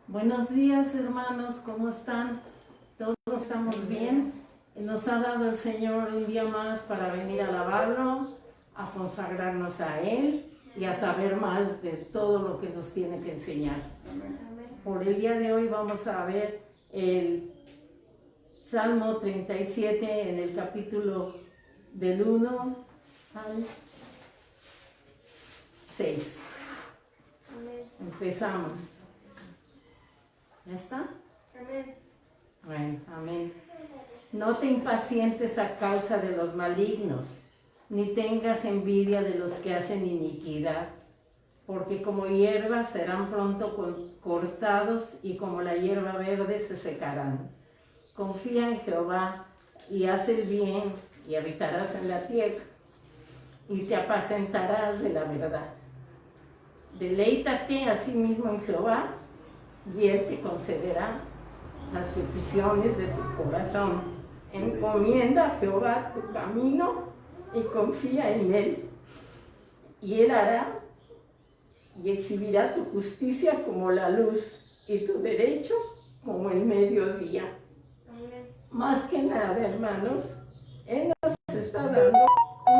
Buenos días, hermanos, ¿cómo están? ¿Todos estamos bien? Nos ha dado el Señor un día más para venir a alabarlo, a consagrarnos a Él y a saber más de todo lo que nos tiene que enseñar. Amén. Por el día de hoy vamos a ver el Salmo 37 en el capítulo del 1 al 6. Empezamos. ¿Ya está? Amén. Bueno, amén. No te impacientes a causa de los malignos, ni tengas envidia de los que hacen iniquidad, porque como hierba serán pronto cortados y como la hierba verde se secarán. Confía en Jehová y haz el bien y habitarás en la tierra y te apacentarás de la verdad. Deleítate a sí mismo en Jehová y Él te concederá las peticiones de tu corazón. Encomienda a Jehová tu camino y confía en Él. Y Él hará y exhibirá tu justicia como la luz y tu derecho como el mediodía. Amén. Más que nada, hermanos, Él nos está dando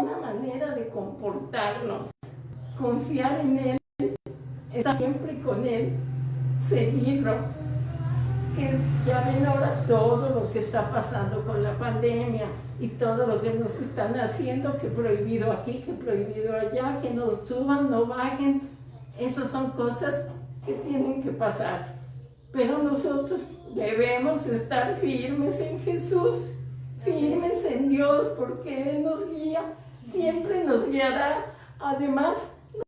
una manera de comportarnos, confiar en Él, estar siempre con Él, seguirlo. Que ya ven ahora todo lo que está pasando con la pandemia y todo lo que nos están haciendo, que prohibido aquí, que prohibido allá, que nos suban, no bajen. Esas son cosas que tienen que pasar. Pero nosotros debemos estar firmes en Jesús, firmes en Dios, porque Él nos guía, siempre nos guiará. Además,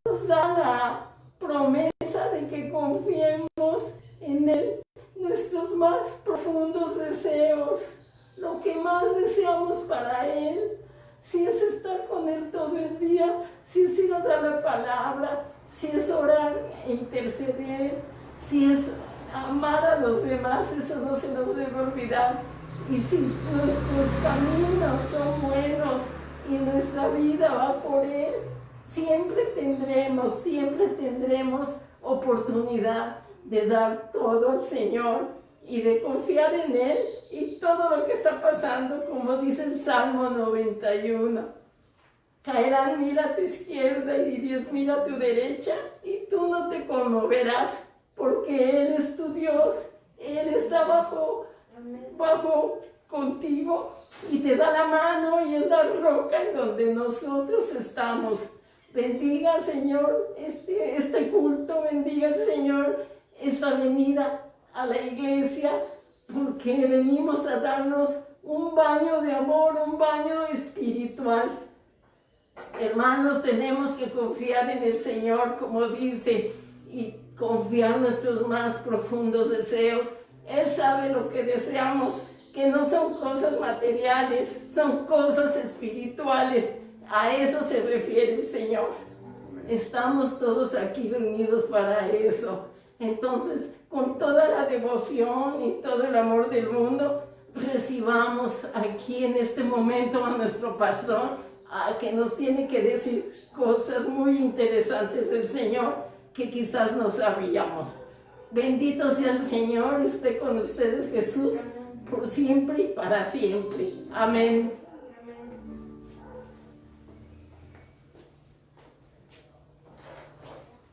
nos da la promesa de que confiemos en Él nuestros más profundos deseos, lo que más deseamos para Él, si es estar con Él todo el día, si es ir a dar la palabra, si es orar e interceder, si es amar a los demás, eso no se nos debe olvidar. Y si nuestros caminos son buenos y nuestra vida va por Él, siempre tendremos oportunidad de dar todo al Señor y de confiar en Él y todo lo que está pasando, como dice el Salmo 91. Caerán 1000 a tu izquierda y 10,000 a tu derecha y tú no te conmoverás, porque Él es tu Dios, Él está bajo contigo y te da la mano y es la roca en donde nosotros estamos. Bendiga, Señor, este culto, bendiga el Señor esta venida a la iglesia, porque venimos a darnos un baño de amor, un baño espiritual. Hermanos, tenemos que confiar en el Señor, como dice, y confiar nuestros más profundos deseos. Él sabe lo que deseamos, que no son cosas materiales, son cosas espirituales. A eso se refiere el Señor. Estamos todos aquí reunidos para eso. Entonces, con toda la devoción y todo el amor del mundo, recibamos aquí en este momento a nuestro pastor, que nos tiene que decir cosas muy interesantes del Señor que quizás no sabíamos. Bendito sea el Señor, esté con ustedes Jesús, por siempre y para siempre. Amén.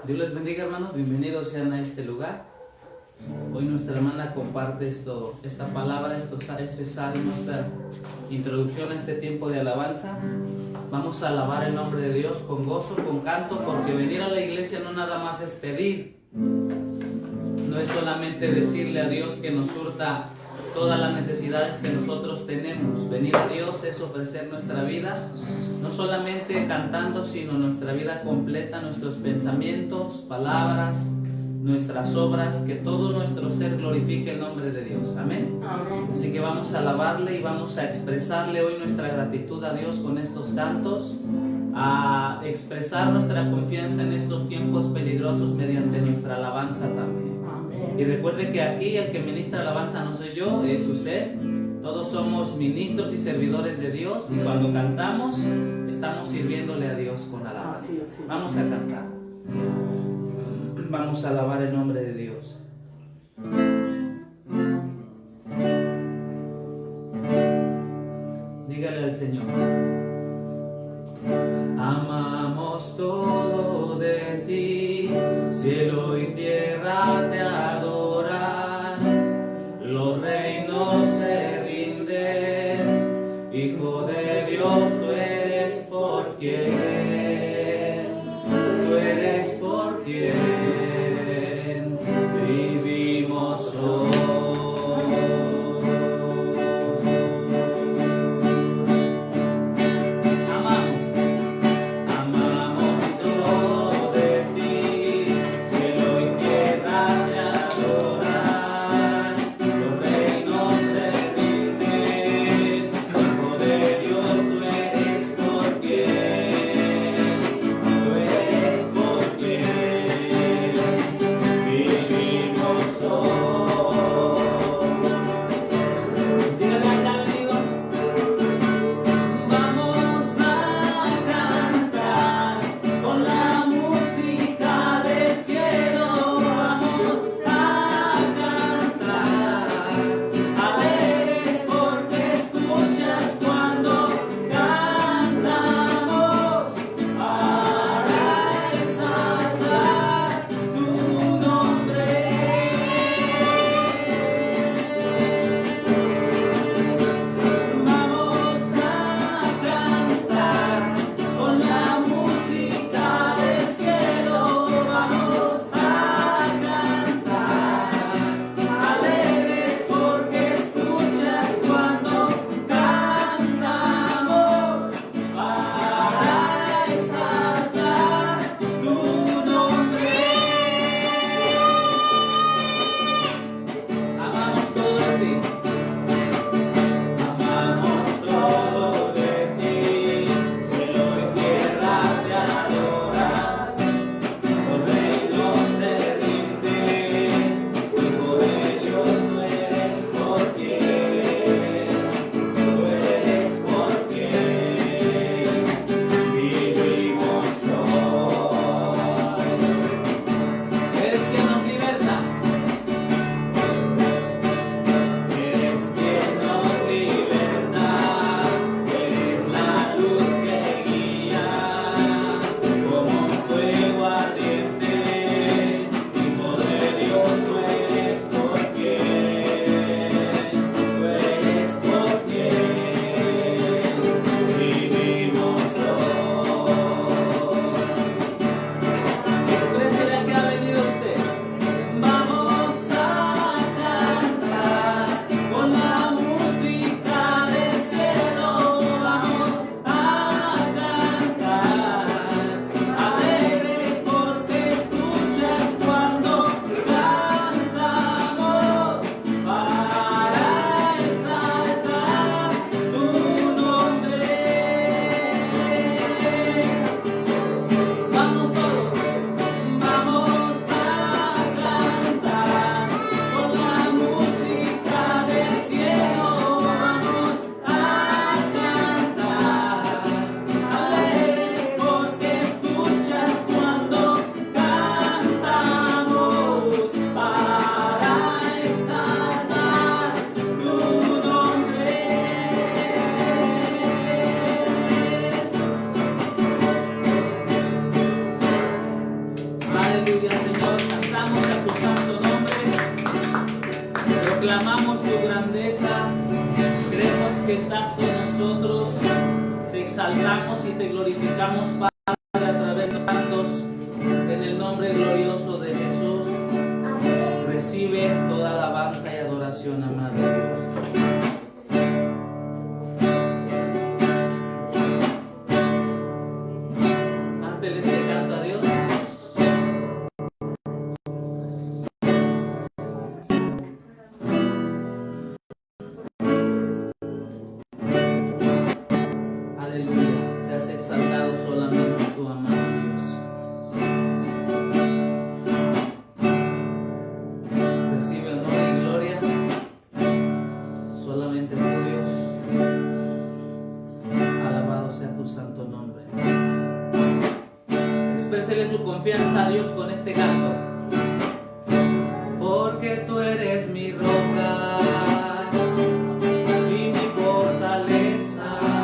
Dios les bendiga, hermanos, bienvenidos sean a este lugar. Hoy nuestra hermana comparte esta palabra, este salmo, esta introducción a este tiempo de alabanza. Vamos a alabar el nombre de Dios con gozo, con canto, porque venir a la iglesia no nada más es pedir, no es solamente decirle a Dios que nos surta todas las necesidades que nosotros tenemos. Venir a Dios es ofrecer nuestra vida, no solamente cantando, sino nuestra vida completa, nuestros pensamientos, palabras, nuestras obras, que todo nuestro ser glorifique el nombre de Dios. Amén. Amén. Así que vamos a alabarle y vamos a expresarle hoy nuestra gratitud a Dios con estos cantos, a expresar nuestra confianza en estos tiempos peligrosos mediante nuestra alabanza también. Y recuerde que aquí el que ministra alabanza no soy yo, es usted. Todos somos ministros y servidores de Dios, y cuando cantamos estamos sirviéndole a Dios con alabanza. Vamos a cantar. Vamos a alabar el nombre de Dios. Dígale al Señor. Amamos todo de ti, cielo y tierra te adoran, los reinos se rinden, Hijo de Dios, tú eres por quien, tú eres por quien vivimos hoy. Proclamamos tu grandeza, creemos que estás con nosotros, te exaltamos y te glorificamos, Padre, a través de los santos, en el nombre glorioso de Jesús. Recibe toda alabanza y adoración, amado Dios. Cántele este canto a Dios. Aleluya, seas exaltado solamente tu amado Dios. Recibe honor y gloria solamente tu Dios. Alabado sea tu santo nombre. Exprésele su confianza a Dios con este canto. Porque tú eres mi roca y mi fortaleza.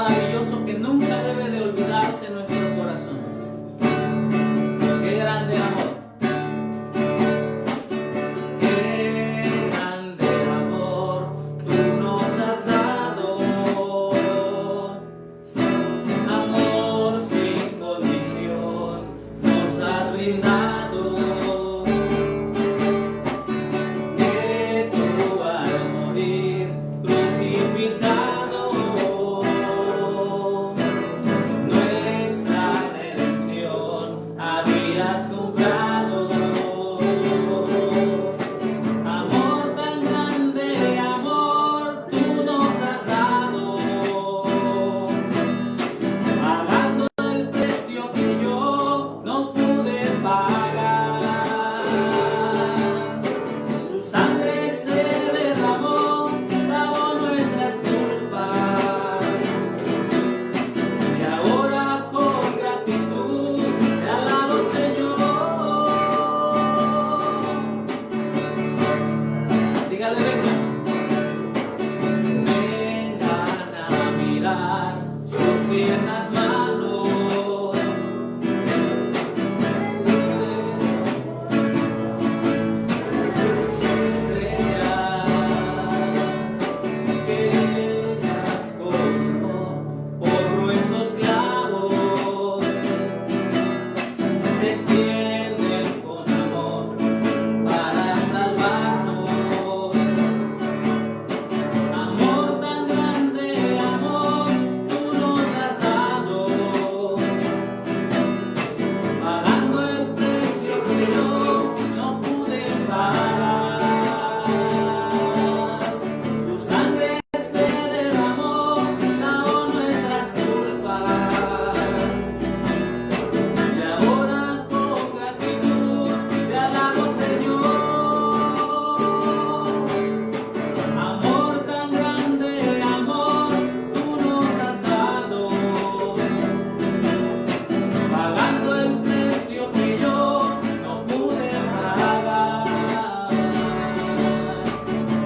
maravilloso que nunca debe de olvidarse en nuestro corazón. Qué grande amor. Qué grande amor tú nos has dado. Amor sin condición nos has brindado. Que tú al morir crucificado nuestra redención habías comprado. Amor tan grande, amor tú nos has dado, pagando el precio que yo no pude pagar. Su sangre se derramó, lavó nuestras culpas. Y ahora con gratitud te alabo, Señor. Dígale, vengan a mirar sus tiernas manos. Estrellas como por gruesos clavos se extienden con amor para salvarnos. Amor tan grande, amor tú nos has dado, pagando el precio que yo no pude pagar. Su sangre se derramó, lavó nuestras culpas. Y ahora con gratitud te alabo, Señor. Amor tan grande, amor tú nos has dado, pagando el precio que yo no pude pagar.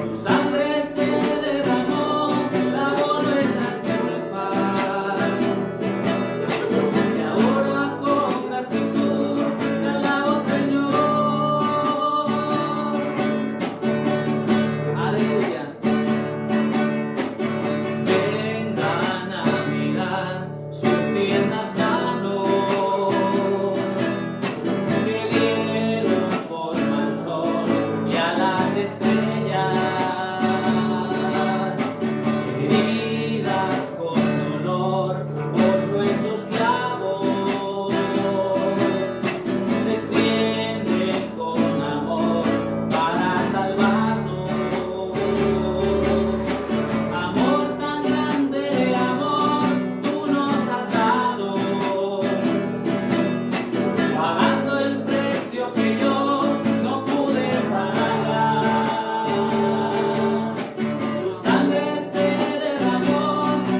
Su sangre se derramó, lavó nuestras culpas. Y ahora con gratitud te alabo, Señor. Aleluya. Vengan a mirar sus tiernas manos que dieron forma al sol y a las estrellas, heridas con dolor por gruesos clavos, se extienden con amor para salvarnos. Amor tan grande, amor tú nos has dado, pagando el precio que yo no pude pagar. Su sangre se derramó,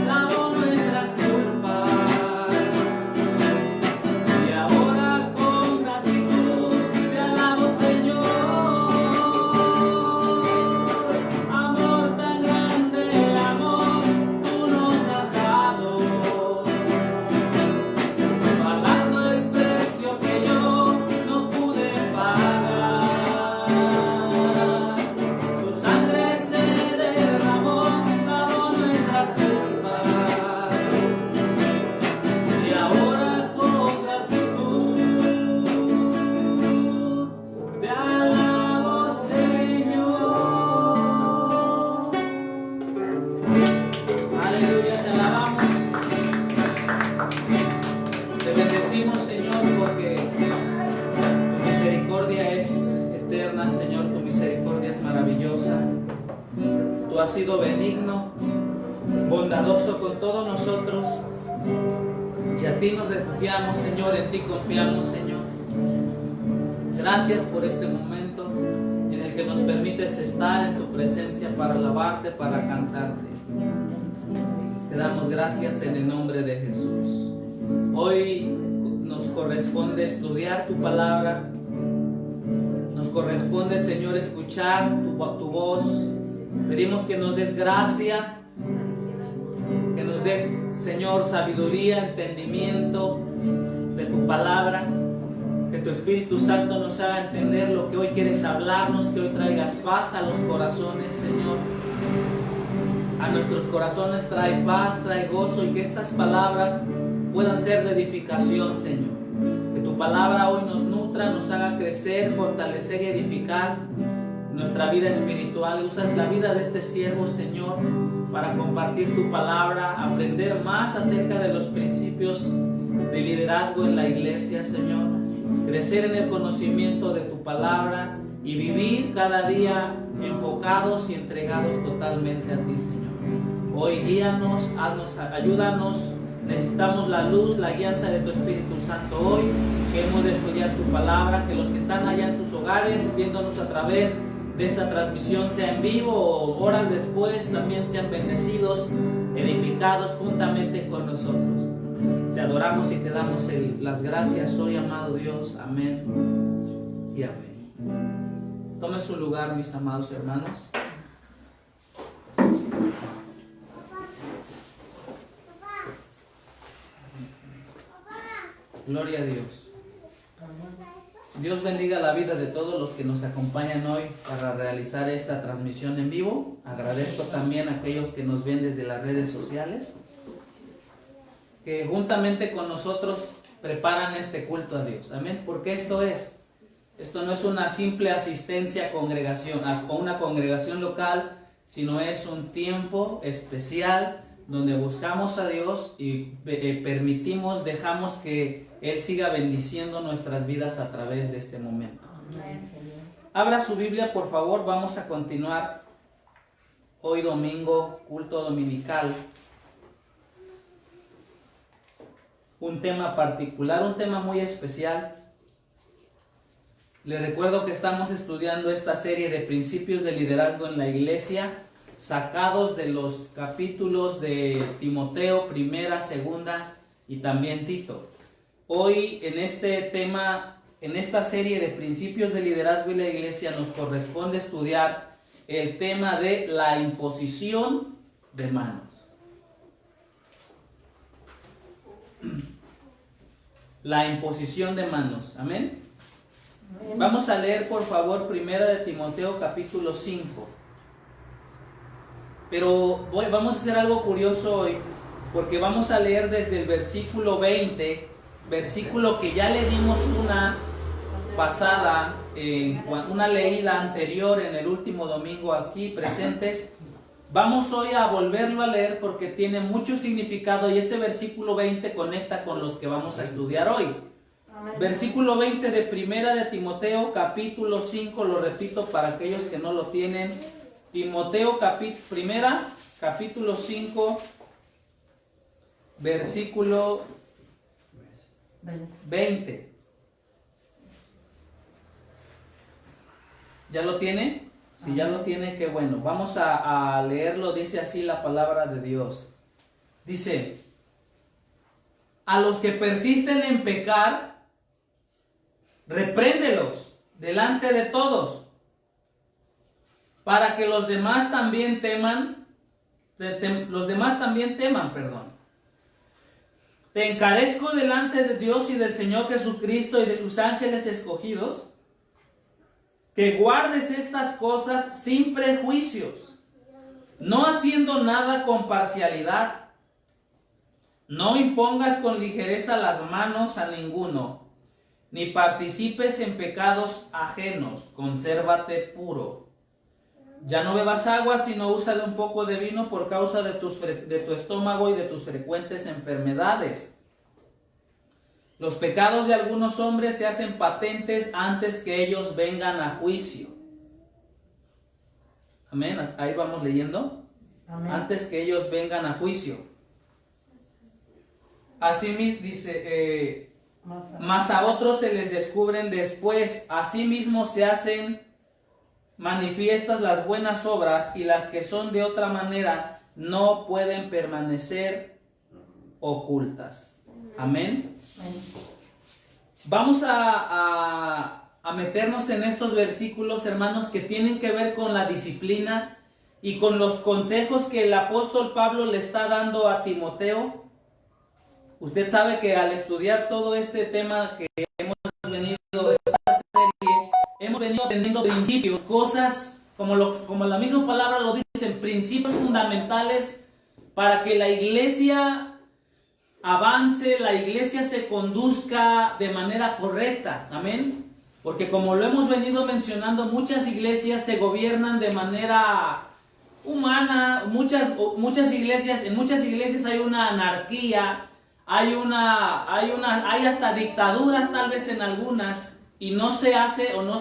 lavó nuestras culpas. Y ahora con gratitud te alabo, Señor. Amor tan grande, amor tú nos has dado, pagando el precio que yo no pude pagar. Su sangre se derramó, lavó nuestras culpas. Y ahora con gratitud te alabo, Señor. Aleluya, te alabamos. Te bendecimos, Señor, porque tu misericordia es eterna, Señor. Tu misericordia es maravillosa. Tú has sido benigno, bondadoso con todos nosotros. Y a ti nos refugiamos, Señor. En ti confiamos, Señor. Gracias por este momento en el que nos permites estar en tu presencia para alabarte, para cantarte. Te damos gracias en el nombre de Jesús. Hoy nos corresponde estudiar tu palabra. Nos corresponde, Señor, escuchar tu voz. Pedimos que nos des gracia, que nos des, Señor, sabiduría, entendimiento de tu palabra. Que tu Espíritu Santo nos haga entender lo que hoy quieres hablarnos, que hoy traigas paz a los corazones, Señor. A nuestros corazones trae paz, trae gozo, y que estas palabras puedan ser de edificación, Señor. Que tu palabra hoy nos nutra, nos haga crecer, fortalecer y edificar nuestra vida espiritual. Usas la vida de este siervo, Señor, para compartir tu palabra, aprender más acerca de los principios de liderazgo en la iglesia, Señor. Crecer en el conocimiento de tu palabra y vivir cada día enfocados y entregados totalmente a ti, Señor. Hoy guíanos, ayúdanos. Necesitamos la luz, la guianza de tu Espíritu Santo hoy, que hemos de estudiar tu palabra, que los que están allá en sus hogares, viéndonos a través de esta transmisión, sea en vivo o horas después, también sean bendecidos, edificados juntamente con nosotros. Te adoramos y te damos las gracias hoy, amado Dios. Amén y amén. Tome su lugar, mis amados hermanos. Gloria a Dios. Dios bendiga la vida de todos los que nos acompañan hoy para realizar esta transmisión en vivo. Agradezco también a aquellos que nos ven desde las redes sociales, que juntamente con nosotros preparan este culto a Dios. Amén. Porque esto no es una simple asistencia a una congregación local, sino es un tiempo especial donde buscamos a Dios y dejamos que Él siga bendiciendo nuestras vidas a través de este momento. Abra su Biblia, por favor. Vamos a continuar hoy domingo, culto dominical. Un tema particular, un tema muy especial. Les recuerdo que estamos estudiando esta serie de principios de liderazgo en la iglesia, sacados de los capítulos de Timoteo, primera, segunda y también Tito. Hoy en este tema, en esta serie de principios de liderazgo en la iglesia, nos corresponde estudiar el tema de la imposición de manos. La imposición de manos. Amén. Vamos a leer, por favor, primera de Timoteo capítulo 5. Pero vamos a hacer algo curioso hoy, porque vamos a leer desde el versículo 20, versículo que ya le dimos una pasada, una leída anterior en el último domingo aquí presentes. Vamos hoy a volverlo a leer porque tiene mucho significado y ese versículo 20 conecta con los que vamos a estudiar hoy. Amén. Versículo 20 de primera de Timoteo capítulo 5, lo repito para aquellos que no lo tienen. Timoteo capítulo 5, versículo 20. ¿Ya lo tiene? Si ya lo tiene, qué bueno. Vamos a leerlo. Dice así la palabra de Dios. Dice: a los que persisten en pecar, repréndelos delante de todos, para que los demás también teman, perdón. Te encarezco delante de Dios y del Señor Jesucristo y de sus ángeles escogidos, que guardes estas cosas sin prejuicios, no haciendo nada con parcialidad. No impongas con ligereza las manos a ninguno, ni participes en pecados ajenos, consérvate puro. Ya no bebas agua, sino usa de un poco de vino por causa de tu estómago y de tus frecuentes enfermedades. Los pecados de algunos hombres se hacen patentes antes que ellos vengan a juicio. Amén. Ahí vamos leyendo. Amén. Antes que ellos vengan a juicio. Asimismo dice, mas a otros se les descubren después. Asimismo se hacen manifiestas las buenas obras, y las que son de otra manera no pueden permanecer ocultas. Amén. Vamos a meternos en estos versículos, hermanos, que tienen que ver con la disciplina y con los consejos que el apóstol Pablo le está dando a Timoteo. Usted sabe que al estudiar todo este tema que hemos venido, esta serie, hemos venido aprendiendo principios, cosas, como la misma palabra lo dice, principios fundamentales para que la iglesia avance, la iglesia se conduzca de manera correcta. Amén. Porque como lo hemos venido mencionando, muchas iglesias se gobiernan de manera humana, en muchas iglesias hay una anarquía, hay hasta dictaduras tal vez en algunas, y no se hace o no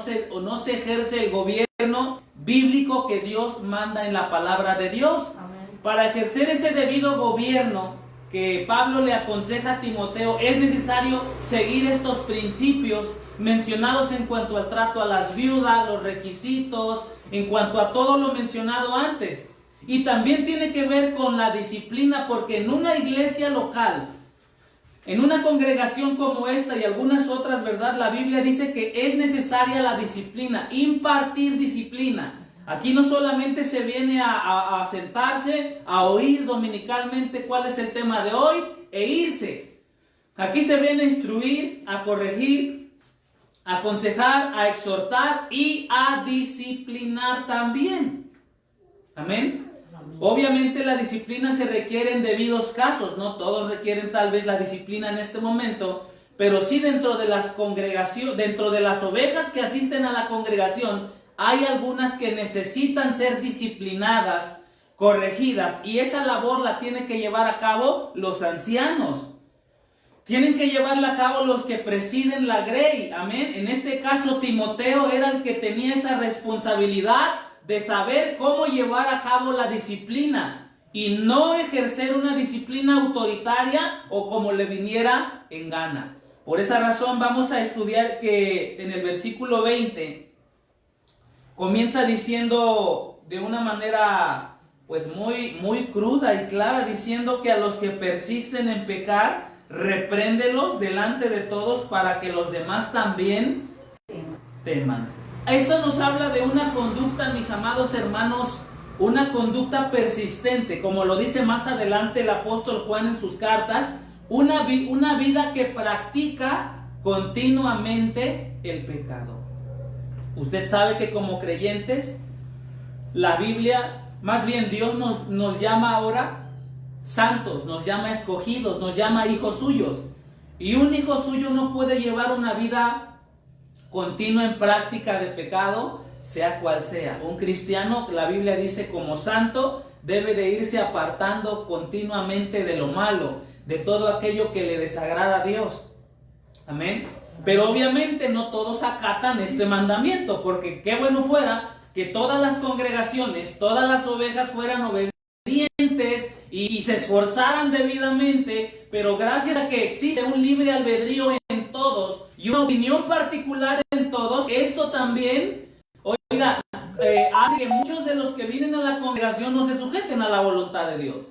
se ejerce el gobierno bíblico que Dios manda en la palabra de Dios. Amén. Para ejercer ese debido gobierno que Pablo le aconseja a Timoteo, es necesario seguir estos principios mencionados en cuanto al trato a las viudas, los requisitos, en cuanto a todo lo mencionado antes. Y también tiene que ver con la disciplina, porque en una iglesia local, en una congregación como esta y algunas otras, ¿verdad? La Biblia dice que es necesaria la disciplina, impartir disciplina. Aquí no solamente se viene a sentarse, a oír dominicalmente cuál es el tema de hoy e irse. Aquí se viene a instruir, a corregir, a aconsejar, a exhortar y a disciplinar también. Amén. Obviamente la disciplina se requiere en debidos casos, no todos requieren tal vez la disciplina en este momento, pero sí dentro de las congregaciones, dentro de las ovejas que asisten a la congregación, hay algunas que necesitan ser disciplinadas, corregidas, y esa labor la tienen que llevar a cabo los ancianos. Tienen que llevarla a cabo los que presiden la grey. Amén. En este caso Timoteo era el que tenía esa responsabilidad de saber cómo llevar a cabo la disciplina y no ejercer una disciplina autoritaria o como le viniera en gana. Por esa razón vamos a estudiar que en el versículo 20 comienza diciendo de una manera pues muy cruda y clara, diciendo que a los que persisten en pecar, repréndelos delante de todos para que los demás también teman. Eso nos habla de una conducta, mis amados hermanos, una conducta persistente, como lo dice más adelante el apóstol Juan en sus cartas, una vida que practica continuamente el pecado. Usted sabe que como creyentes, la Biblia, más bien Dios nos llama ahora santos, nos llama escogidos, nos llama hijos suyos. Y un hijo suyo no puede llevar una vida continua en práctica de pecado, sea cual sea. Un cristiano, la Biblia dice, como santo, debe de irse apartando continuamente de lo malo, de todo aquello que le desagrada a Dios. Amén. Pero obviamente no todos acatan este mandamiento, porque qué bueno fuera que todas las congregaciones, todas las ovejas fueran obedientes y se esforzaran debidamente, pero gracias a que existe un libre albedrío en todos y una opinión particular en todos, esto también, hace que muchos de los que vienen a la congregación no se sujeten a la voluntad de Dios.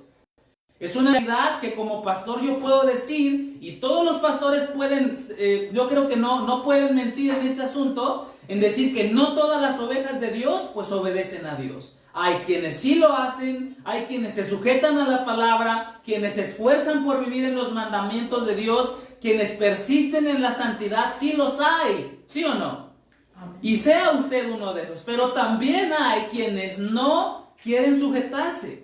Es una realidad que como pastor yo puedo decir, y todos los pastores pueden, yo creo que no pueden mentir en este asunto, en decir que no todas las ovejas de Dios pues obedecen a Dios. Hay quienes sí lo hacen, hay quienes se sujetan a la palabra, quienes se esfuerzan por vivir en los mandamientos de Dios, quienes persisten en la santidad, sí los hay, ¿sí o no? Amén. Y sea usted uno de esos, pero también hay quienes no quieren sujetarse.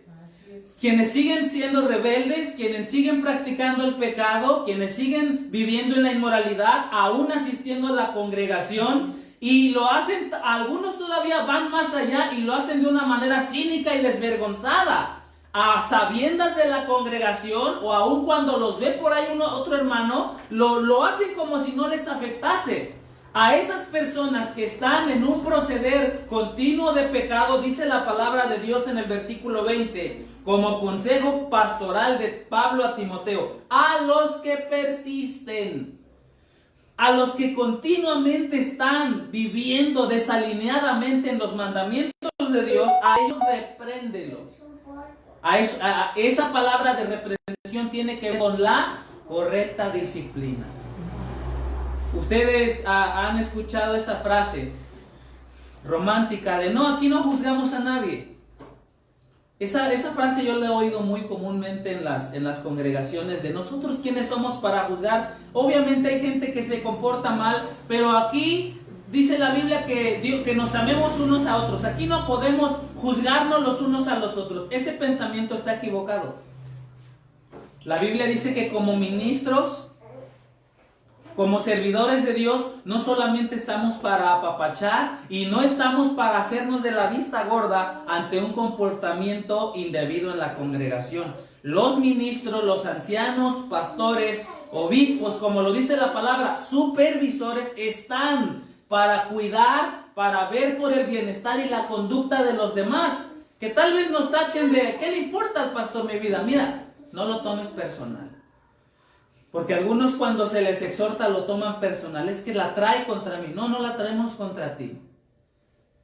Quienes siguen siendo rebeldes, quienes siguen practicando el pecado, quienes siguen viviendo en la inmoralidad, aún asistiendo a la congregación, y lo hacen, algunos todavía van más allá y lo hacen de una manera cínica y desvergonzada, a sabiendas de la congregación, o aún cuando los ve por ahí otro hermano, lo hacen como si no les afectase. A esas personas que están en un proceder continuo de pecado, dice la palabra de Dios en el versículo 20, como consejo pastoral de Pablo a Timoteo, a los que persisten, a los que continuamente están viviendo desalineadamente en los mandamientos de Dios, a ellos repréndelos. Esa palabra de reprensión tiene que ver con la correcta disciplina. Ustedes han escuchado esa frase romántica de no, aquí no juzgamos a nadie. Esa frase yo la he oído muy comúnmente en las congregaciones de nosotros quiénes somos para juzgar. Obviamente hay gente que se comporta mal, pero aquí dice la Biblia que nos amemos unos a otros. Aquí no podemos juzgarnos los unos a los otros. Ese pensamiento está equivocado. La Biblia dice que como ministros, como servidores de Dios, no solamente estamos para apapachar y no estamos para hacernos de la vista gorda ante un comportamiento indebido en la congregación. Los ministros, los ancianos, pastores, obispos, como lo dice la palabra, supervisores, están para cuidar, para ver por el bienestar y la conducta de los demás. Que tal vez nos tachen de, ¿qué le importa al pastor mi vida? Mira, no lo tomes personal. Porque algunos cuando se les exhorta lo toman personal. Es que la trae contra mí. No, no la traemos contra ti.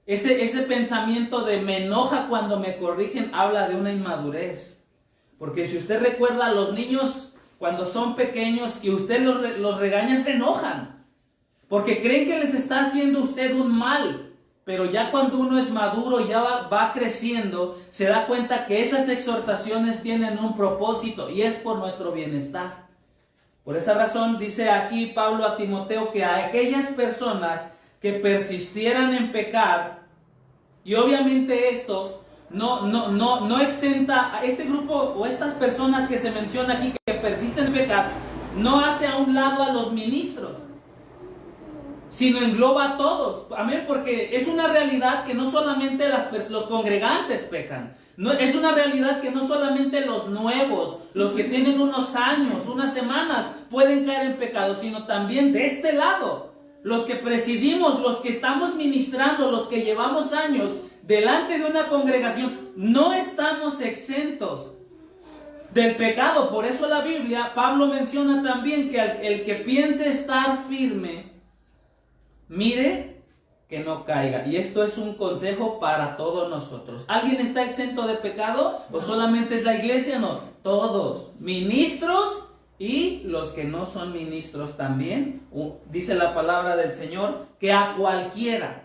Ese pensamiento de me enoja cuando me corrigen habla de una inmadurez. Porque si usted recuerda a los niños cuando son pequeños y usted los regaña, se enojan. Porque creen que les está haciendo usted un mal. Pero ya cuando uno es maduro y ya va creciendo, se da cuenta que esas exhortaciones tienen un propósito y es por nuestro bienestar. Por esa razón dice aquí Pablo a Timoteo que a aquellas personas que persistieran en pecar, y obviamente estos no exenta a este grupo o estas personas que se menciona aquí que persisten en pecar, no hace a un lado a los ministros, sino engloba a todos. Amén, porque es una realidad que no solamente los congregantes pecan. No, es una realidad que no solamente los nuevos, los que tienen unos años, unas semanas, pueden caer en pecado, sino también de este lado, los que presidimos, los que estamos ministrando, los que llevamos años delante de una congregación, no estamos exentos del pecado. Por eso la Biblia, Pablo menciona también que el que piense estar firme, mire que no caiga. Y esto es un consejo para todos nosotros. ¿Alguien está exento de pecado? ¿O solamente es la iglesia? No, todos, ministros y los que no son ministros también. Dice la palabra del Señor que a cualquiera.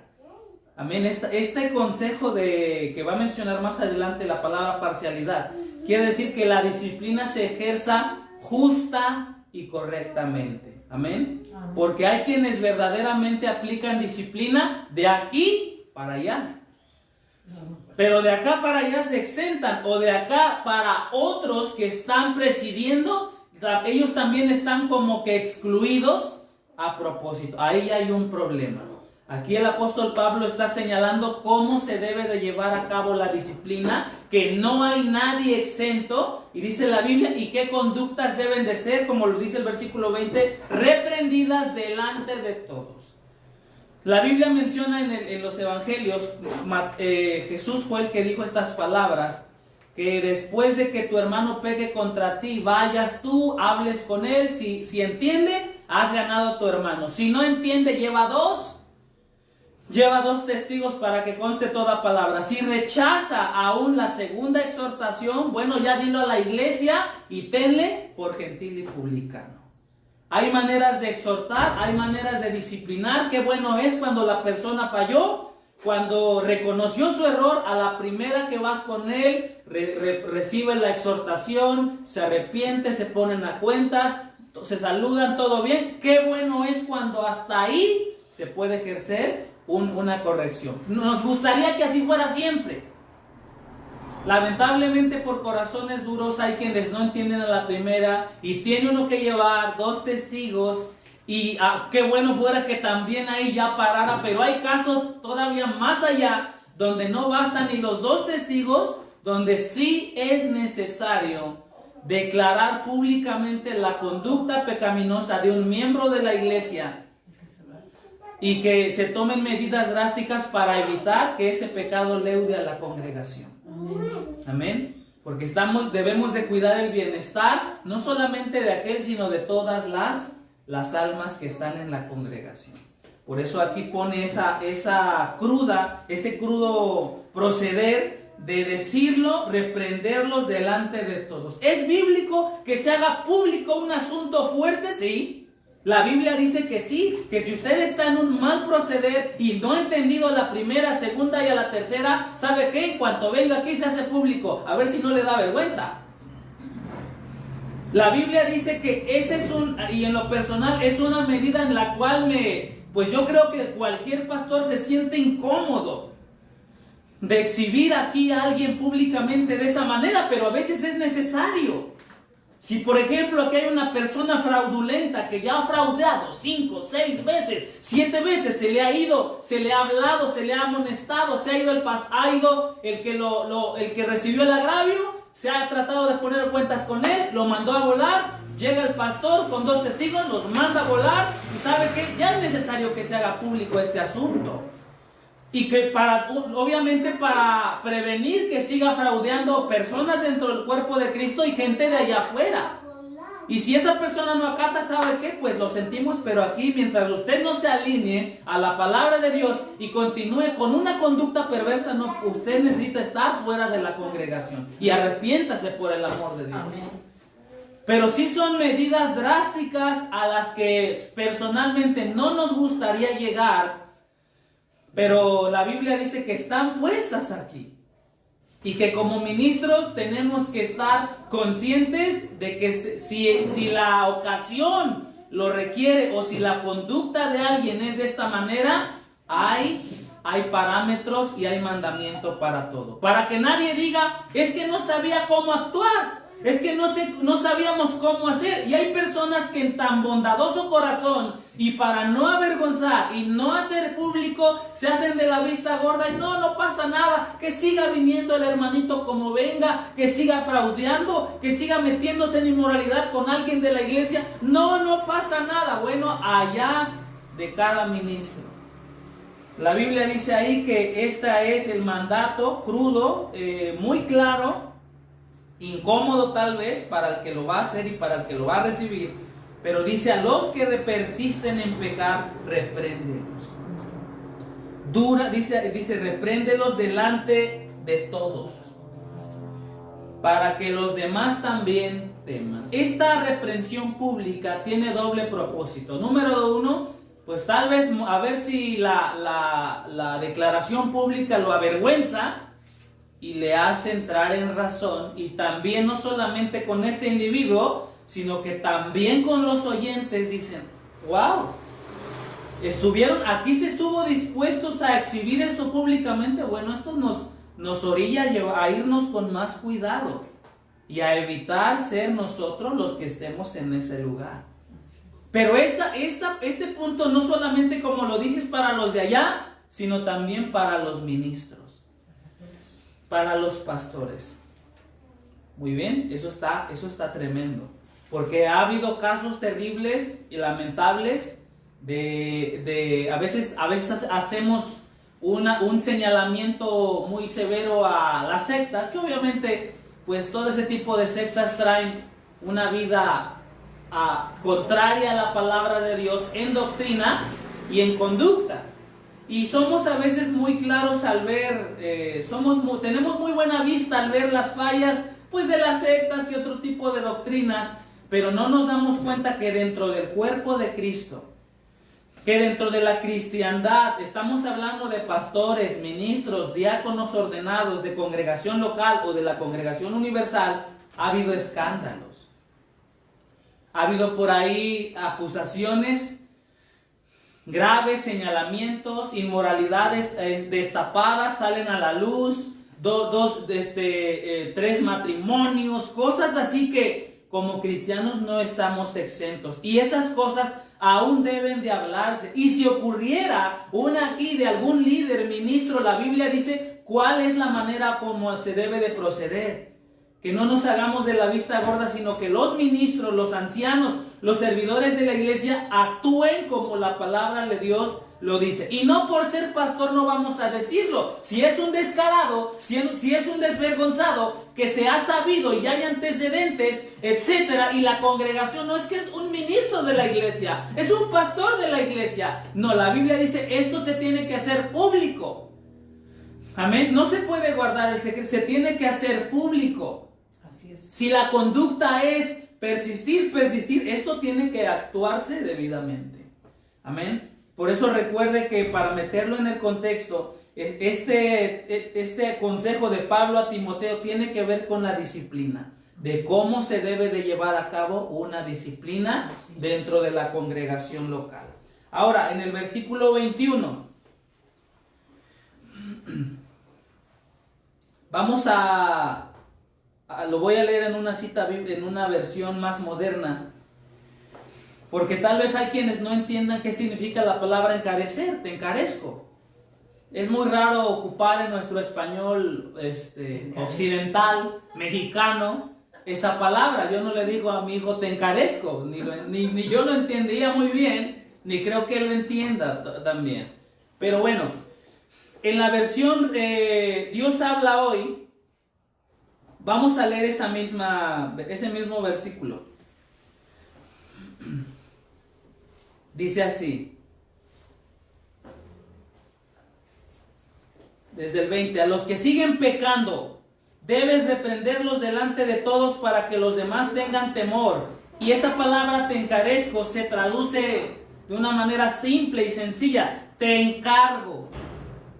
Amén. Este consejo que va a mencionar más adelante, la palabra parcialidad, quiere decir que la disciplina se ejerza justa y correctamente. Amén. Porque hay quienes verdaderamente aplican disciplina de aquí para allá. Pero de acá para allá se exentan. O de acá para otros que están presidiendo, ellos también están como que excluidos a propósito. Ahí hay un problema. Aquí el apóstol Pablo está señalando cómo se debe de llevar a cabo la disciplina, que no hay nadie exento, y dice la Biblia, y qué conductas deben de ser, como lo dice el versículo 20, reprendidas delante de todos. La Biblia menciona en los evangelios, Jesús fue el que dijo estas palabras, que después de que tu hermano peque contra ti, vayas tú, hables con él, si entiende, has ganado a tu hermano, si no entiende, lleva dos testigos para que conste toda palabra. Si rechaza aún la segunda exhortación, bueno, ya dilo a la iglesia y tenle por gentil y publicano. Hay maneras de exhortar, hay maneras de disciplinar. Qué bueno es cuando la persona falló, cuando reconoció su error, a la primera que vas con él, recibe la exhortación, se arrepiente, se ponen a cuentas, se saludan, todo bien. Qué bueno es cuando hasta ahí se puede ejercer una corrección. Nos gustaría que así fuera siempre. Lamentablemente por corazones duros hay quienes no entienden a la primera y tiene uno que llevar dos testigos y qué bueno fuera que también ahí ya parara, pero hay casos todavía más allá donde no bastan ni los dos testigos, donde sí es necesario declarar públicamente la conducta pecaminosa de un miembro de la iglesia y que se tomen medidas drásticas para evitar que ese pecado leude a la congregación. Amén. Porque debemos de cuidar el bienestar, no solamente de aquel, sino de todas las almas que están en la congregación. Por eso aquí pone ese crudo proceder de decirlo, reprenderlos delante de todos. ¿Es bíblico que se haga público un asunto fuerte? Sí. La Biblia dice que sí, que si usted está en un mal proceder y no ha entendido la primera, segunda y a la tercera, ¿sabe qué? En cuanto venga aquí se hace público, a ver si no le da vergüenza. La Biblia dice que ese es y en lo personal es una medida en la cual pues yo creo que cualquier pastor se siente incómodo de exhibir aquí a alguien públicamente de esa manera, pero a veces es necesario. Si por ejemplo aquí hay una persona fraudulenta que ya ha fraudeado 5, 6 veces, 7 veces, se le ha ido, se le ha hablado, se le ha amonestado, se ha ido el que recibió el agravio, se ha tratado de poner cuentas con él, lo mandó a volar, llega el pastor con 2 testigos, los manda a volar y sabe que ya es necesario que se haga público este asunto. Y que obviamente para prevenir que siga fraudeando personas dentro del cuerpo de Cristo y gente de allá afuera. Y si esa persona no acata, ¿sabe qué? Pues lo sentimos, pero aquí mientras usted no se alinee a la palabra de Dios y continúe con una conducta perversa, no, usted necesita estar fuera de la congregación. Y arrepiéntase por el amor de Dios. Amén. Pero sí son medidas drásticas a las que personalmente no nos gustaría llegar. Pero la Biblia dice que están puestas aquí y que como ministros tenemos que estar conscientes de que si la ocasión lo requiere o si la conducta de alguien es de esta manera, hay parámetros y hay mandamiento para todo. Para que nadie diga, es que no sabía cómo actuar. Es que no sabíamos cómo hacer. Y hay personas que en tan bondadoso corazón y para no avergonzar y no hacer público se hacen de la vista gorda y no pasa nada, que siga viniendo el hermanito como venga, que siga fraudeando, que siga metiéndose en inmoralidad con alguien de la iglesia, no pasa nada. Bueno, allá de cada ministro. La Biblia dice ahí que este es el mandato crudo, muy claro, incómodo tal vez para el que lo va a hacer y para el que lo va a recibir, pero dice: a los que persisten en pecar, repréndelos. Dice repréndelos delante de todos, para que los demás también teman. Esta reprensión pública tiene doble propósito. Número 1, pues tal vez a ver si la declaración pública lo avergüenza y le hace entrar en razón, y también no solamente con este individuo, sino que también con los oyentes dicen: wow, aquí se estuvo dispuestos a exhibir esto públicamente. Bueno, esto nos orilla a irnos con más cuidado y a evitar ser nosotros los que estemos en ese lugar. Pero este punto no solamente, como lo dije, es para los de allá, sino también para los ministros, para los pastores. Muy bien, eso está tremendo, porque ha habido casos terribles y lamentables a veces hacemos un señalamiento muy severo a las sectas, que obviamente pues todo ese tipo de sectas traen una vida contraria a la palabra de Dios en doctrina y en conducta. Y somos a veces muy claros al ver, tenemos muy buena vista al ver las fallas pues de las sectas y otro tipo de doctrinas, pero no nos damos cuenta que dentro del cuerpo de Cristo, que dentro de la cristiandad, estamos hablando de pastores, ministros, diáconos ordenados, de congregación local o de la congregación universal, ha habido escándalos. Ha habido por ahí acusaciones graves, señalamientos, inmoralidades destapadas, salen a la luz, 3 matrimonios, cosas así que como cristianos no estamos exentos. Y esas cosas aún deben de hablarse. Y si ocurriera una aquí de algún líder, ministro, la Biblia dice cuál es la manera como se debe de proceder. Que no nos hagamos de la vista gorda, sino que los ministros, los ancianos, los servidores de la iglesia actúen como la palabra de Dios lo dice. Y no por ser pastor no vamos a decirlo. Si es un descarado, si es un desvergonzado, que se ha sabido y hay antecedentes, etcétera, y la congregación no es que es un ministro de la iglesia, es un pastor de la iglesia. No, la Biblia dice esto se tiene que hacer público. Amén. No se puede guardar el secreto, se tiene que hacer público. Así es. Si la conducta es persistir, esto tiene que actuarse debidamente. Amén. Por eso recuerde que para meterlo en el contexto, este consejo de Pablo a Timoteo tiene que ver con la disciplina, de cómo se debe de llevar a cabo una disciplina dentro de la congregación local. Ahora, en el versículo 21, vamos lo voy a leer en una cita bíblica, en una versión más moderna, porque tal vez hay quienes no entiendan qué significa la palabra encarecer. Te encarezco. Es muy raro ocupar en nuestro español occidental, mexicano, esa palabra. Yo no le digo a mi hijo te encarezco, ni yo lo entendía muy bien, ni creo que él lo entienda también. Pero bueno, en la versión Dios habla hoy, vamos a leer ese mismo versículo. Dice así, desde el 20, a los que siguen pecando, debes reprenderlos delante de todos para que los demás tengan temor. Y esa palabra te encarezco se traduce de una manera simple y sencilla, te encargo.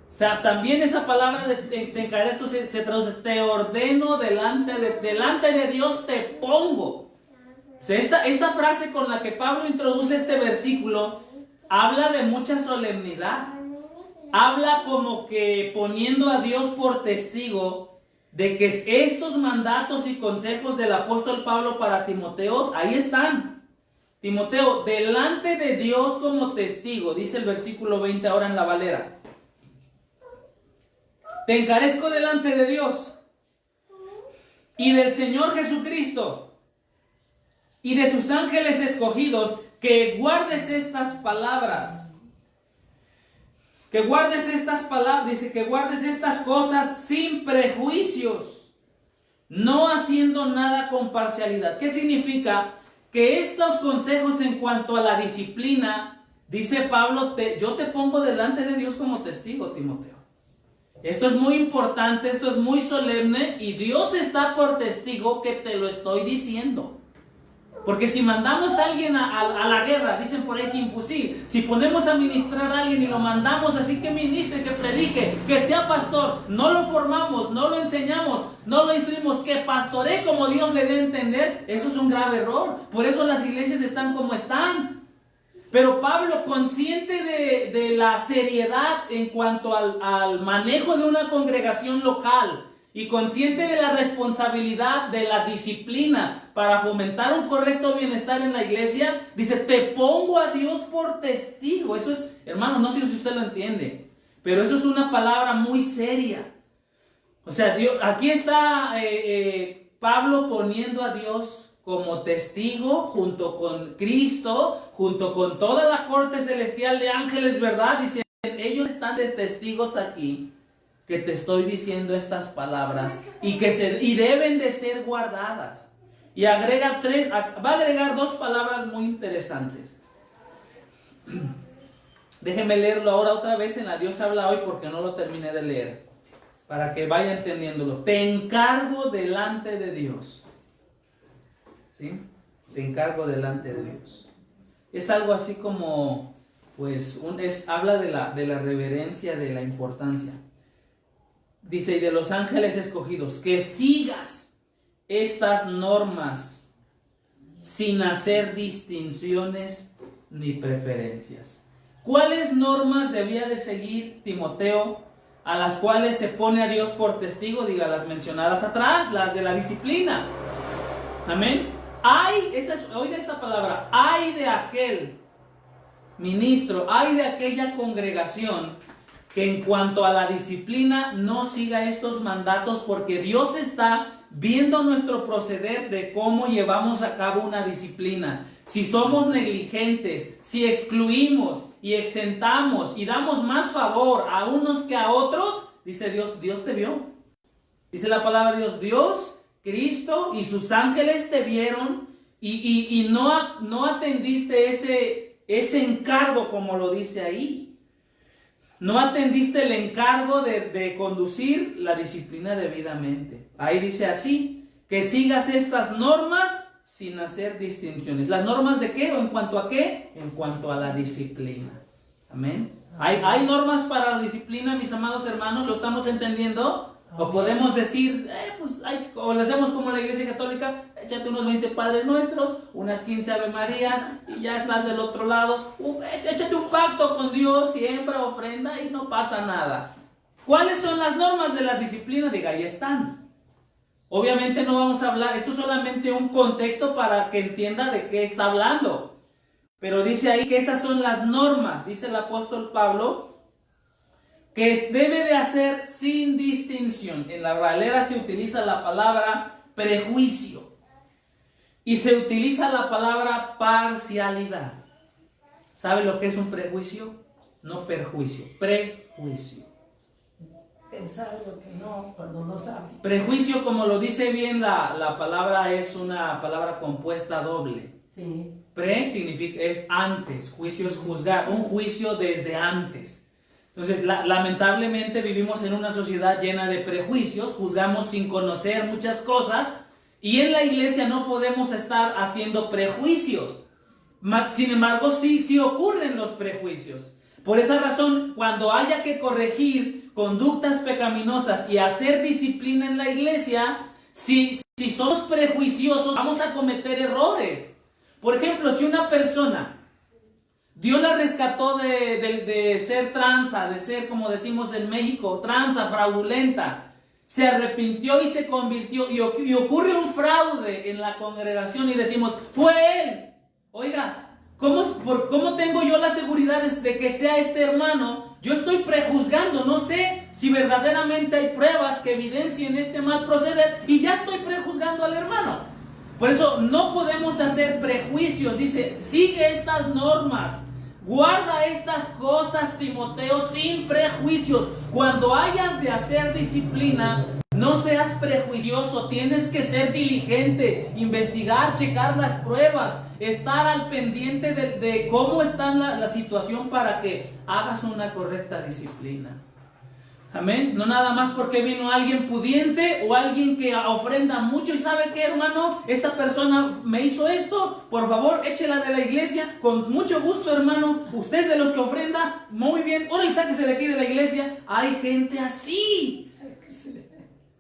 O sea, también esa palabra de te encarezco se traduce, te ordeno delante de Dios te pongo. O sea, esta frase con la que Pablo introduce este versículo habla de mucha solemnidad. Habla como que poniendo a Dios por testigo de que estos mandatos y consejos del apóstol Pablo para Timoteo, ahí están. Timoteo, delante de Dios como testigo, dice el versículo 20 ahora en la Valera. Te encarezco delante de Dios y del Señor Jesucristo y de sus ángeles escogidos, que guardes estas palabras. Que guardes estas palabras, dice que guardes estas cosas sin prejuicios, no haciendo nada con parcialidad. ¿Qué significa? Que estos consejos en cuanto a la disciplina, dice Pablo, yo te pongo delante de Dios como testigo, Timoteo. Esto es muy importante, esto es muy solemne y Dios está por testigo que te lo estoy diciendo. Porque si mandamos a alguien a la guerra, dicen por ahí sin fusil, si ponemos a ministrar a alguien y lo mandamos así que ministre, que predique, que sea pastor, no lo formamos, no lo enseñamos, no lo instruimos, que pastoree como Dios le dé a entender, eso es un grave error. Por eso las iglesias están como están. Pero Pablo, consciente de la seriedad en cuanto al manejo de una congregación local, y consciente de la responsabilidad de la disciplina para fomentar un correcto bienestar en la iglesia, dice, te pongo a Dios por testigo. Eso es, hermano, no sé si usted lo entiende, pero eso es una palabra muy seria. O sea, Dios, aquí está Pablo poniendo a Dios como testigo junto con Cristo, junto con toda la corte celestial de ángeles, ¿verdad? Dice, ellos están de testigos aquí, que te estoy diciendo estas palabras y deben de ser guardadas. Y va a agregar dos palabras muy interesantes. Déjeme leerlo ahora otra vez en la Dios habla hoy porque no lo terminé de leer, para que vaya entendiéndolo. Te encargo delante de Dios. ¿Sí? Te encargo delante de Dios. Es algo así como, pues, habla de la reverencia, de la importancia. Dice, y de los ángeles escogidos, que sigas estas normas sin hacer distinciones ni preferencias. ¿Cuáles normas debía de seguir Timoteo, a las cuales se pone a Dios por testigo? Diga, las mencionadas atrás, las de la disciplina. Amén. Oiga esta palabra, ay de aquel ministro, ay de aquella congregación que en cuanto a la disciplina no siga estos mandatos, porque Dios está viendo nuestro proceder de cómo llevamos a cabo una disciplina. Si somos negligentes, si excluimos y exentamos y damos más favor a unos que a otros, dice Dios, Dios te vio. Dice la palabra de Dios, Cristo y sus ángeles te vieron y no atendiste ese encargo como lo dice ahí. No atendiste el encargo de conducir la disciplina debidamente. Ahí dice así, que sigas estas normas sin hacer distinciones. ¿Las normas de qué? ¿O en cuanto a qué? En cuanto a la disciplina. Amén. ¿Hay normas para la disciplina, mis amados hermanos? ¿Lo estamos entendiendo? O podemos decir, o le hacemos como la Iglesia Católica, échate unos 20 Padres Nuestros, unas 15 Ave Marías y ya estás del otro lado. Échate un pacto con Dios, siembra, ofrenda y no pasa nada. ¿Cuáles son las normas de la disciplina? Diga, ahí están. Obviamente no vamos a hablar, esto es solamente un contexto para que entienda de qué está hablando. Pero dice ahí que esas son las normas, dice el apóstol Pablo, que debe de hacer sin distinción. En la Valera se utiliza la palabra prejuicio y se utiliza la palabra parcialidad. ¿Sabe lo que es un prejuicio? No perjuicio, prejuicio. Pensar lo que no, cuando no sabe. Prejuicio, como lo dice bien la palabra, es una palabra compuesta doble. Sí. Pre significa es antes, juicio es juzgar, un juicio desde antes. Entonces, lamentablemente vivimos en una sociedad llena de prejuicios, juzgamos sin conocer muchas cosas y en la iglesia no podemos estar haciendo prejuicios. Sin embargo, sí ocurren los prejuicios. Por esa razón, cuando haya que corregir conductas pecaminosas y hacer disciplina en la iglesia, si somos prejuiciosos, vamos a cometer errores. Por ejemplo, si una persona, Dios la rescató de ser tranza, de ser, como decimos en México, tranza, fraudulenta, se arrepintió y se convirtió, y ocurre un fraude en la congregación y decimos, fue él. Oiga, ¿cómo tengo yo la seguridad de que sea este hermano? Yo estoy prejuzgando, no sé si verdaderamente hay pruebas que evidencien este mal proceder y ya estoy prejuzgando al hermano. Por eso no podemos hacer prejuicios. Dice, sigue estas normas, guarda estas cosas, Timoteo, sin prejuicios. Cuando hayas de hacer disciplina, no seas prejuicioso, tienes que ser diligente, investigar, checar las pruebas, estar al pendiente de cómo está la situación para que hagas una correcta disciplina. Amén. No nada más porque vino alguien pudiente o alguien que ofrenda mucho y sabe que, hermano, esta persona me hizo esto, por favor échela de la iglesia, con mucho gusto, hermano, usted de los que ofrenda, muy bien, ahora y sáquese de aquí de la iglesia. Hay gente así.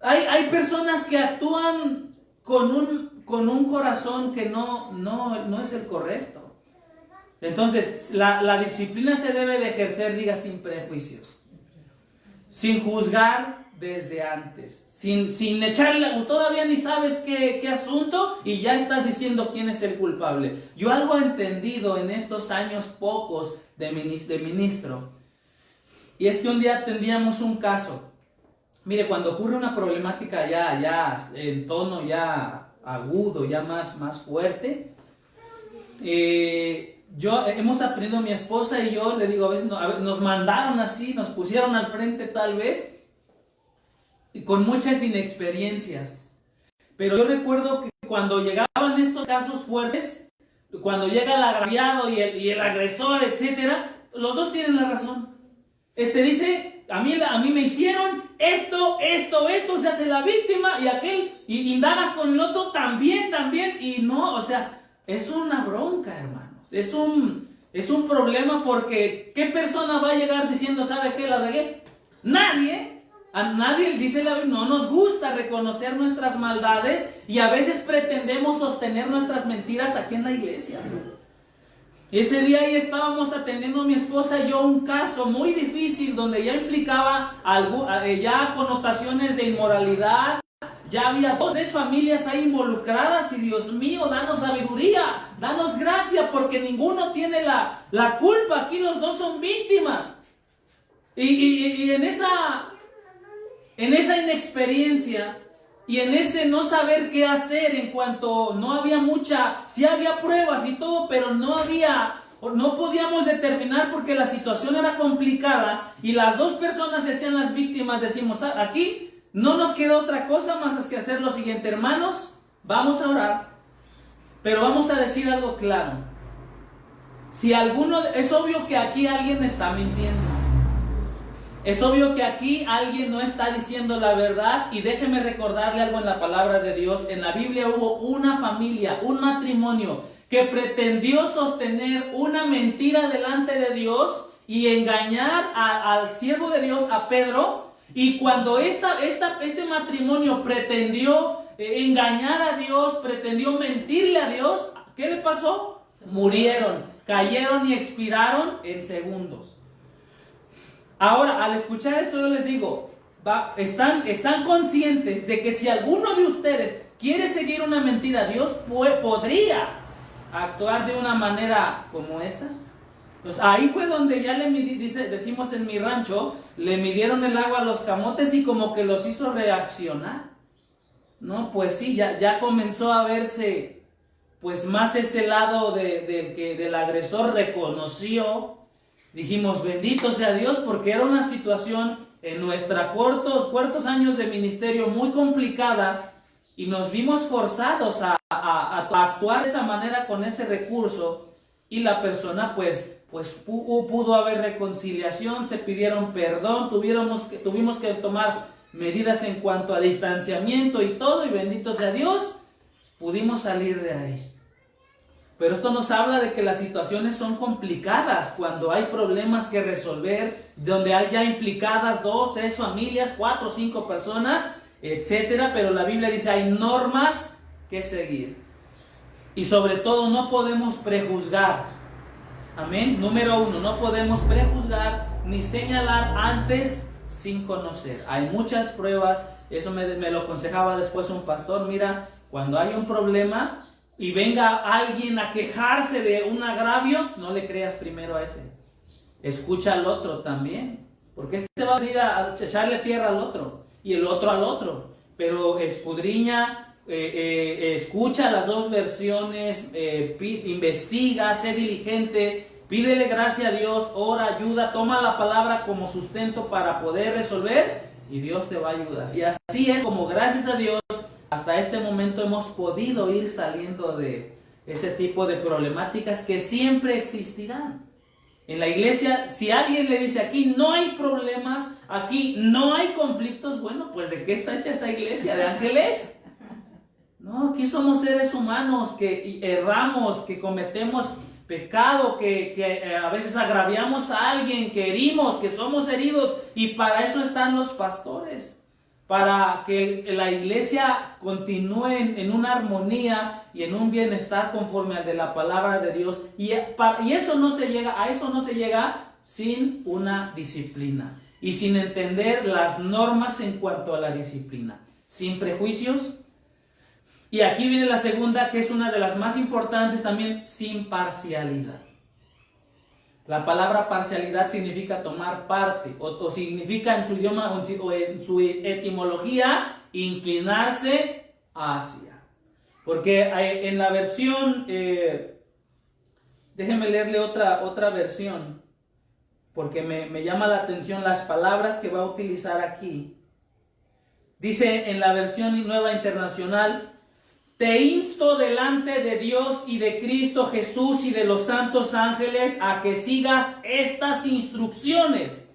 Hay personas que actúan con un corazón que no es el correcto. Entonces, la disciplina se debe de ejercer, diga, sin prejuicios. Sin juzgar desde antes, sin echarle, todavía ni sabes qué asunto y ya estás diciendo quién es el culpable. Yo algo he entendido en estos años pocos de ministro, y es que un día atendíamos un caso. Mire, cuando ocurre una problemática ya en tono ya agudo, ya más fuerte, hemos aprendido, mi esposa y yo, le digo, a veces nos mandaron así, nos pusieron al frente tal vez, y con muchas inexperiencias. Pero yo recuerdo que cuando llegaban estos casos fuertes, cuando llega el agraviado y el agresor, etcétera, los dos tienen la razón. Dice, a mí me hicieron esto, se hace la víctima y aquel, y indagas con el otro también, y no, o sea, es una bronca, hermano. Es un problema porque ¿qué persona va a llegar diciendo, ¿sabe qué? La regué. Nadie. A nadie, dice la Biblia, no nos gusta reconocer nuestras maldades y a veces pretendemos sostener nuestras mentiras aquí en la iglesia. Ese día ahí estábamos atendiendo mi esposa y yo un caso muy difícil donde ya implicaba ya connotaciones de inmoralidad. Ya había 2 o 3 familias ahí involucradas y Dios mío, danos sabiduría, danos gracia, porque ninguno tiene la culpa. Aquí los dos son víctimas. Y en esa inexperiencia y en ese no saber qué hacer, en cuanto no había sí había pruebas y todo, pero no podíamos determinar porque la situación era complicada y las 2 personas se hacían las víctimas. Decimos, aquí no nos queda otra cosa más que hacer lo siguiente, hermanos, vamos a orar, pero vamos a decir algo claro. Es obvio que aquí alguien está mintiendo. Es obvio que aquí alguien no está diciendo la verdad, y déjeme recordarle algo en la palabra de Dios. En la Biblia hubo una familia, un matrimonio que pretendió sostener una mentira delante de Dios y engañar al siervo de Dios, a Pedro. Y cuando este matrimonio pretendió engañar a Dios, pretendió mentirle a Dios, ¿qué le pasó? Murieron, cayeron y expiraron en segundos. Ahora, al escuchar esto, yo les digo, están conscientes de que si alguno de ustedes quiere seguir una mentira, Dios podría actuar de una manera como esa. Pues ahí fue donde ya decimos en mi rancho, le midieron el agua a los camotes y como que los hizo reaccionar. No, pues sí, ya comenzó a verse pues más ese lado del agresor reconoció. Dijimos, bendito sea Dios, porque era una situación en nuestra cortos años de ministerio muy complicada, y nos vimos forzados a actuar de esa manera con ese recurso, y la persona pues pudo haber reconciliación, se pidieron perdón, tuvimos que tomar medidas en cuanto a distanciamiento y todo, y bendito sea Dios, pudimos salir de ahí. Pero esto nos habla de que las situaciones son complicadas cuando hay problemas que resolver, donde hay ya implicadas 2, 3 familias, 4, 5 personas, etcétera. Pero la Biblia dice hay normas que seguir. Y sobre todo no podemos prejuzgar. Amén. Número 1, no podemos prejuzgar ni señalar antes sin conocer. Hay muchas pruebas, eso me lo aconsejaba después un pastor. Mira, cuando hay un problema y venga alguien a quejarse de un agravio, no le creas primero a ese. Escucha al otro también, porque este va a venir a echarle tierra al otro y el otro al otro. Pero escudriña, escucha las dos versiones, investiga, sé diligente, pídele gracia a Dios, ora, ayuda, toma la palabra como sustento para poder resolver, y Dios te va a ayudar. Y así es como, gracias a Dios, hasta este momento hemos podido ir saliendo de ese tipo de problemáticas que siempre existirán. En la iglesia, si alguien le dice aquí no hay problemas, aquí no hay conflictos, bueno, pues ¿de qué está hecha esa iglesia? ¿De ángeles? No, aquí somos seres humanos que erramos, que cometemos pecado, que a veces agraviamos a alguien, que herimos, que somos heridos, y para eso están los pastores. Para que la iglesia continúe en una armonía y en un bienestar conforme al de la palabra de Dios. Y eso no se llega sin una disciplina y sin entender las normas en cuanto a la disciplina. Sin prejuicios. Y aquí viene la segunda, que es una de las más importantes también, sin parcialidad. La palabra parcialidad significa tomar parte, o significa en su idioma o en su etimología inclinarse hacia. Porque en la versión, déjenme leerle otra versión, porque me llama la atención las palabras que va a utilizar aquí. Dice en la versión Nueva Internacional: te insto delante de Dios y de Cristo Jesús y de los santos ángeles a que sigas estas instrucciones.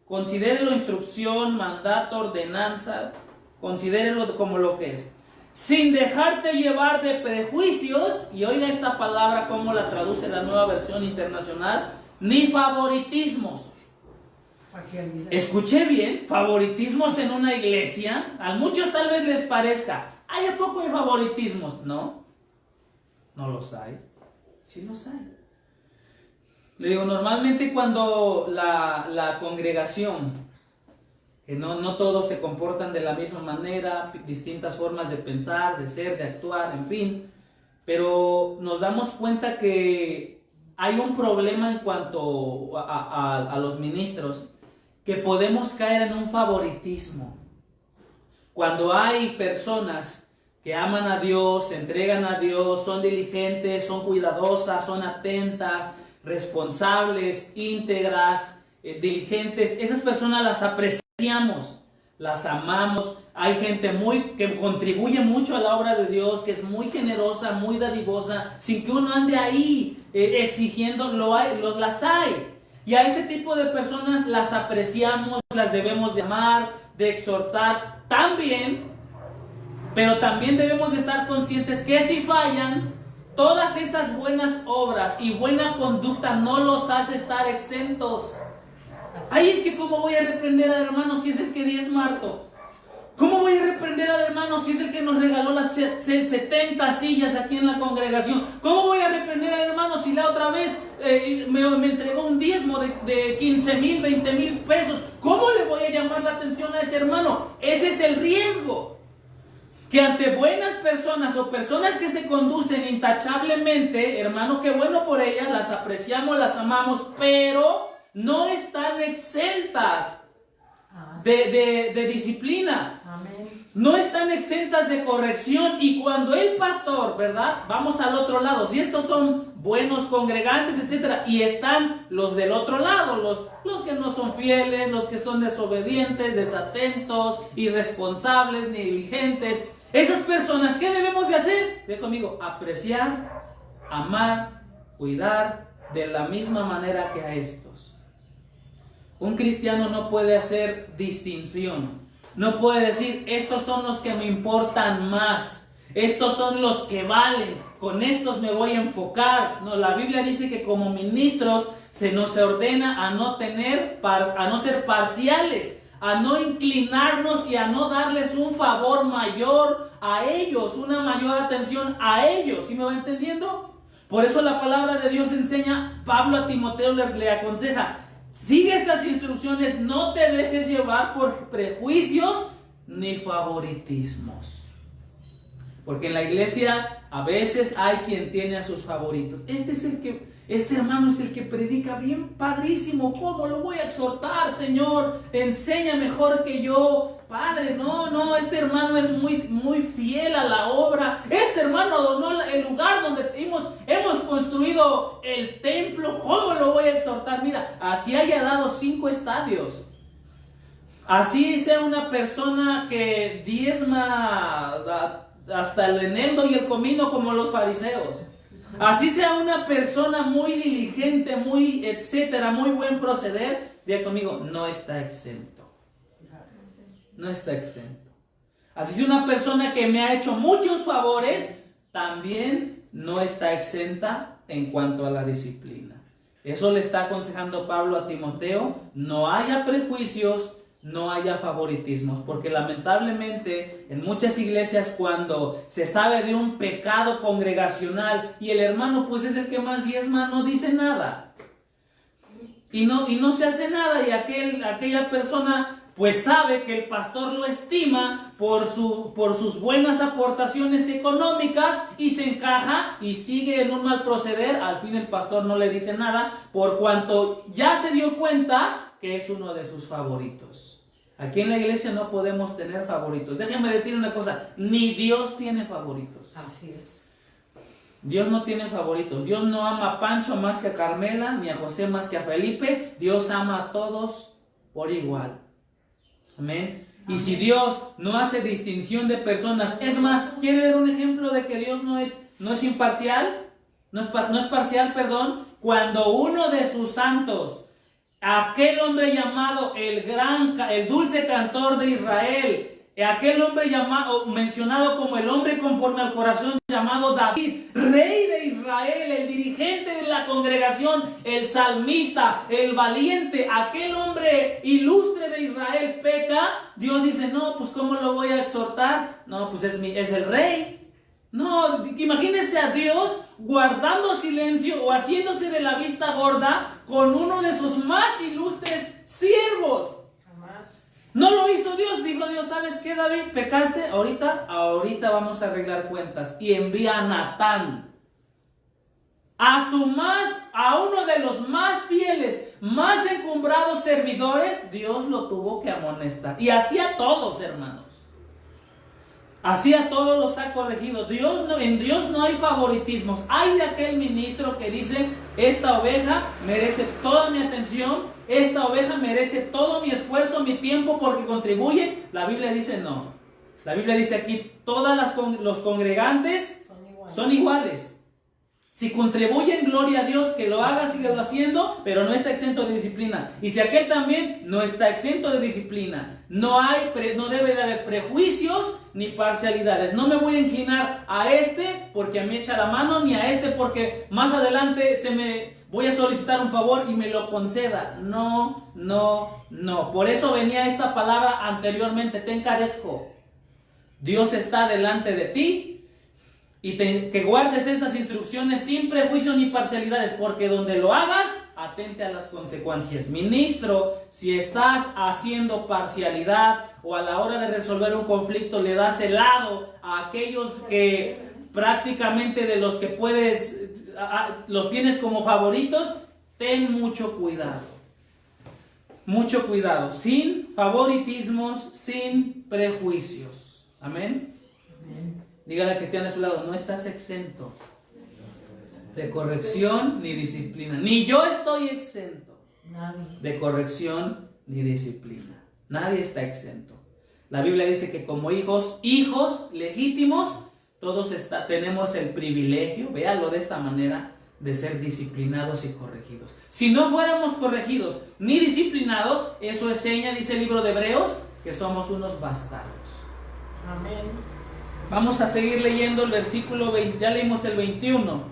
Considérelo instrucción, mandato, ordenanza. Considérelo como lo que es. Sin dejarte llevar de prejuicios, y oiga esta palabra como la traduce la Nueva Versión Internacional, ni favoritismos. Escuché bien, favoritismos en una iglesia. A muchos tal vez les parezca, ¿hay un poco de favoritismos? No, no los hay. Sí los hay. Le digo, normalmente cuando la congregación, que no todos se comportan de la misma manera, distintas formas de pensar, de ser, de actuar, en fin, pero nos damos cuenta que hay un problema en cuanto a los ministros, que podemos caer en un favoritismo. Cuando hay personas que aman a Dios, se entregan a Dios, son diligentes, son cuidadosas, son atentas, responsables, íntegras, diligentes, esas personas las apreciamos, las amamos. Hay gente que contribuye mucho a la obra de Dios, que es muy generosa, muy dadivosa, sin que uno ande ahí exigiendo, las hay. Y a ese tipo de personas las apreciamos, las debemos de amar, de exhortar también, pero también debemos de estar conscientes que si fallan, todas esas buenas obras y buena conducta no los hace estar exentos. Ay, es que ¿cómo voy a reprender al hermano si es el que diezma harto? ¿Cómo voy a reprender al hermano si es el que nos regaló las 70 sillas aquí en la congregación? ¿Cómo voy a reprender al hermano si la otra vez me entregó un diezmo de 15,000, 20,000 pesos? ¿Cómo le voy a llamar la atención a ese hermano? Ese es el riesgo. Que ante buenas personas o personas que se conducen intachablemente, hermano, qué bueno por ellas, las apreciamos, las amamos, pero no están exentas de disciplina. Amén. No están exentas de corrección. Y cuando el pastor, ¿verdad? Vamos al otro lado. Si estos son buenos congregantes, etcétera, y están los del otro lado, los que no son fieles, los que son desobedientes, desatentos, irresponsables, negligentes. Esas personas, ¿qué debemos de hacer? Ve conmigo, apreciar, amar, cuidar de la misma manera que a estos. Un cristiano no puede hacer distinción. No puede decir, estos son los que me importan más. Estos son los que valen. Con estos me voy a enfocar. No, la Biblia dice que como ministros se nos ordena a no ser parciales, a no inclinarnos y a no darles un favor mayor a ellos, una mayor atención a ellos. ¿Sí me va entendiendo? Por eso la palabra de Dios enseña, Pablo a Timoteo le aconseja, sigue estas instrucciones, no te dejes llevar por prejuicios ni favoritismos. Porque en la iglesia a veces hay quien tiene a sus favoritos. Este hermano es el que predica bien padrísimo. ¿Cómo lo voy a exhortar, Señor? Enseña mejor que yo. Padre, no, este hermano es muy fiel a la obra. Este hermano donó el lugar donde hemos construido el templo. ¿Cómo lo voy a exhortar? Mira, así haya dado 5 estadios. Así sea una persona que diezma hasta el eneldo y el comino como los fariseos. Así sea una persona muy diligente, muy etcétera, muy buen proceder, diga conmigo, no está exento. No está exento. Así sea una persona que me ha hecho muchos favores, también no está exenta en cuanto a la disciplina. Eso le está aconsejando Pablo a Timoteo, no haya prejuicios, no haya favoritismos, porque lamentablemente en muchas iglesias cuando se sabe de un pecado congregacional y el hermano pues es el que más diezma, no dice nada y no se hace nada, y aquella persona pues sabe que el pastor lo estima por sus buenas aportaciones económicas y se encaja y sigue en un mal proceder. Al fin el pastor no le dice nada por cuanto ya se dio cuenta que es uno de sus favoritos. Aquí en la iglesia no podemos tener favoritos. Déjenme decir una cosa, ni Dios tiene favoritos. Así es. Dios no tiene favoritos. Dios no ama a Pancho más que a Carmela, ni a José más que a Felipe. Dios ama a todos por igual. Amén. Y si Dios no hace distinción de personas, es más, ¿quiere ver un ejemplo de que Dios no es imparcial? No es parcial, perdón. Cuando uno de sus santos, aquel hombre llamado el dulce cantor de Israel, aquel hombre mencionado como el hombre conforme al corazón, llamado David, rey de Israel, el dirigente de la congregación, el salmista, el valiente, aquel hombre ilustre de Israel peca, Dios dice, no, pues ¿cómo lo voy a exhortar? No, pues es el rey. No, imagínense a Dios guardando silencio o haciéndose de la vista gorda con uno de sus más ilustres siervos. Jamás. No lo hizo Dios, dijo Dios, ¿sabes qué, David? ¿Pecaste? Ahorita vamos a arreglar cuentas. Y envía a Natán, a uno de los más fieles, más encumbrados servidores. Dios lo tuvo que amonestar. Y así a todos, hermanos. Así a todos los ha corregido. En Dios no hay favoritismos. Hay de aquel ministro que dice, esta oveja merece toda mi atención, esta oveja merece todo mi esfuerzo, mi tiempo porque contribuye. La Biblia dice no. La Biblia dice aquí, todos los congregantes son iguales. Si contribuye en gloria a Dios, que lo haga, síguelo haciendo, pero no está exento de disciplina. Y si aquel también no está exento de disciplina, no debe de haber prejuicios ni parcialidades. No me voy a inclinar a este porque me echa la mano, ni a este porque más adelante voy a solicitar un favor y me lo conceda. No, no, no. Por eso venía esta palabra anteriormente, te encarezco. Dios está delante de ti. Y que guardes estas instrucciones sin prejuicios ni parcialidades, porque donde lo hagas, atente a las consecuencias. Ministro, si estás haciendo parcialidad o a la hora de resolver un conflicto le das el lado a aquellos que prácticamente de los que los tienes como favoritos, ten mucho cuidado. Mucho cuidado, sin favoritismos, sin prejuicios. Amén. Dígale que tiene a su lado, no estás exento de corrección ni disciplina. Ni yo estoy exento de corrección ni disciplina. Nadie está exento. La Biblia dice que como hijos legítimos, todos tenemos el privilegio, véalo de esta manera, de ser disciplinados y corregidos. Si no fuéramos corregidos ni disciplinados, eso es seña, dice el libro de Hebreos, que somos unos bastardos. Amén. Vamos a seguir leyendo el versículo 20, ya leímos el 21.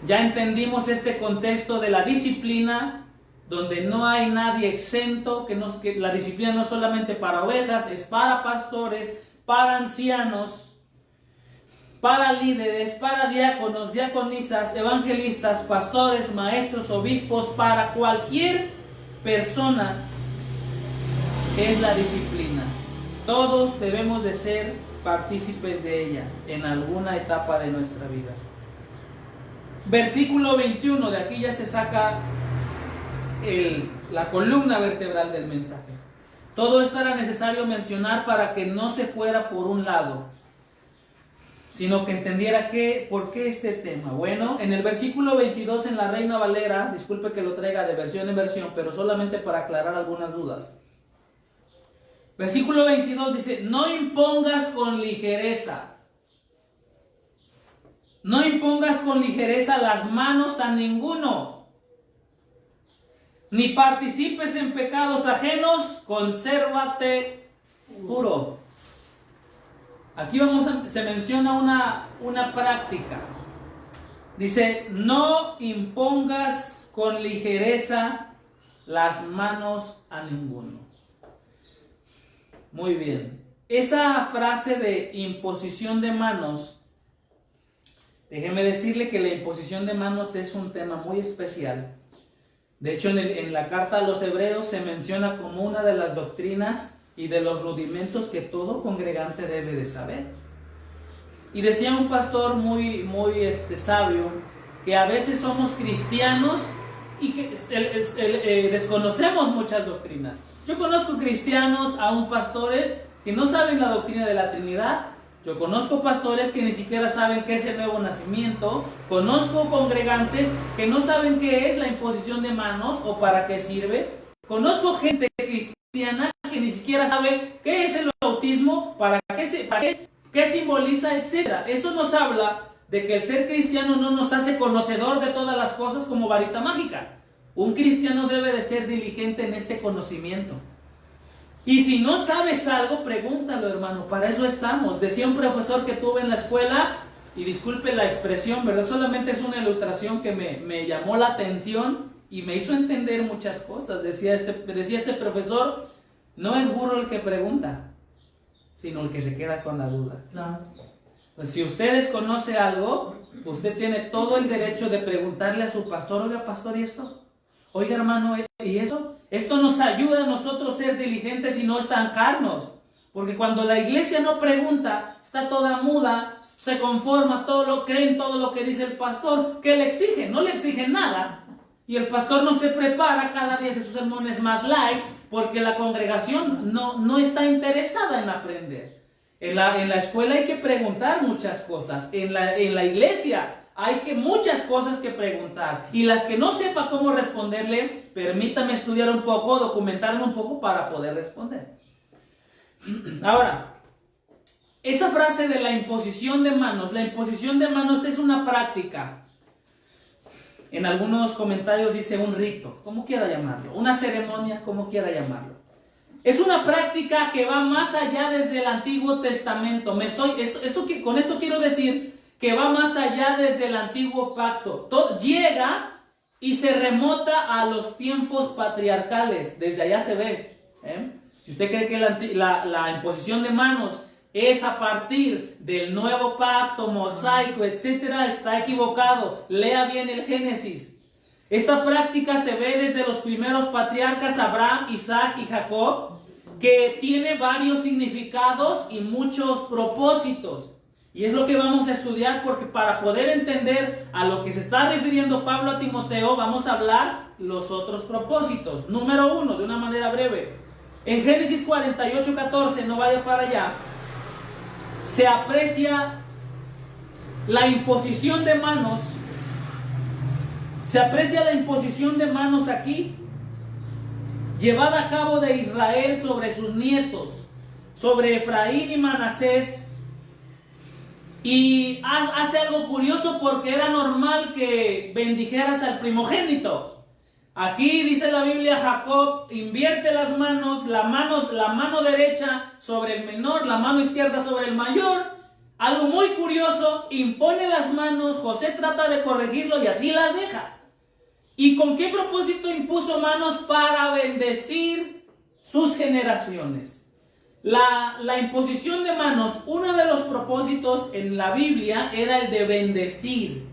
Ya entendimos este contexto de la disciplina, donde no hay nadie exento, que la disciplina no es solamente para ovejas, es para pastores, para ancianos, para líderes, para diáconos, diaconisas, evangelistas, pastores, maestros, obispos, para cualquier persona es la disciplina. Todos debemos de ser partícipes de ella en alguna etapa de nuestra vida. Versículo 21, de aquí ya se saca la columna vertebral del mensaje. Todo esto era necesario mencionar para que no se fuera por un lado, sino que entendiera por qué este tema. Bueno, en el versículo 22 en la Reina Valera, disculpe que lo traiga de versión en versión, pero solamente para aclarar algunas dudas. Versículo 22 dice, no impongas con ligereza. No impongas con ligereza las manos a ninguno, ni participes en pecados ajenos, consérvate puro. Aquí se menciona una práctica. Dice, no impongas con ligereza las manos a ninguno. Muy bien. Esa frase de imposición de manos, déjeme decirle que la imposición de manos es un tema muy especial. De hecho, en la carta a los Hebreos se menciona como una de las doctrinas y de los rudimentos que todo congregante debe de saber. Y decía un pastor muy sabio, que a veces somos cristianos y que desconocemos muchas doctrinas. Yo conozco cristianos, aún pastores, que no saben la doctrina de la Trinidad. Yo conozco pastores que ni siquiera saben qué es el nuevo nacimiento. Conozco congregantes que no saben qué es la imposición de manos o para qué sirve. Conozco gente cristiana que ni siquiera sabe qué es el bautismo, qué simboliza, etc. Eso nos habla de que el ser cristiano no nos hace conocedor de todas las cosas como varita mágica. Un cristiano debe de ser diligente en este conocimiento. Y si no sabes algo, pregúntalo, hermano. Para eso estamos. Decía un profesor que tuve en la escuela, y disculpe la expresión, ¿verdad? Solamente es una ilustración que me llamó la atención y me hizo entender muchas cosas. Decía este profesor, no es burro el que pregunta, sino el que se queda con la duda. Claro. Pues si usted desconoce algo, usted tiene todo el derecho de preguntarle a su pastor, oiga, pastor, ¿y esto? Oiga, hermano, ¿y eso? Esto nos ayuda a nosotros a ser diligentes y no estancarnos. Porque cuando la iglesia no pregunta, está toda muda, se conforma, creen todo lo que dice el pastor, ¿qué le exigen? No le exigen nada. Y el pastor no se prepara, cada día hace sus sermones más light, porque la congregación no está interesada en aprender. En la escuela hay que preguntar muchas cosas. En la iglesia hay muchas cosas que preguntar, y las que no sepa cómo responderle, permítame estudiar un poco, documentarme un poco para poder responder. Ahora, esa frase de la imposición de manos es una práctica. En algunos comentarios dice un rito, como quiera llamarlo, una ceremonia, como quiera llamarlo. Es una práctica que va más allá desde el Antiguo Testamento. Con esto quiero decir que va más allá desde el Antiguo Pacto. Llega y se remota a los tiempos patriarcales. Desde allá se ve. Si usted cree que la imposición de manos es a partir del nuevo pacto mosaico, etcétera, está equivocado. Lea bien el Génesis. Esta práctica se ve desde los primeros patriarcas Abraham, Isaac y Jacob, que tiene varios significados y muchos propósitos. Y es lo que vamos a estudiar, porque para poder entender a lo que se está refiriendo Pablo a Timoteo, vamos a hablar los otros propósitos. Número 1, de una manera breve. En Génesis 48:14, no vaya para allá, se aprecia la imposición de manos. Se aprecia la imposición de manos aquí, llevada a cabo de Israel sobre sus nietos, sobre Efraín y Manasés. Y hace algo curioso, porque era normal que bendijeras al primogénito. Aquí dice la Biblia, Jacob invierte las manos, la mano derecha sobre el menor, la mano izquierda sobre el mayor. Algo muy curioso, impone las manos, José trata de corregirlo y así las deja. ¿Y con qué propósito impuso manos? Para bendecir sus generaciones. La imposición de manos, uno de los propósitos en la Biblia era el de bendecir.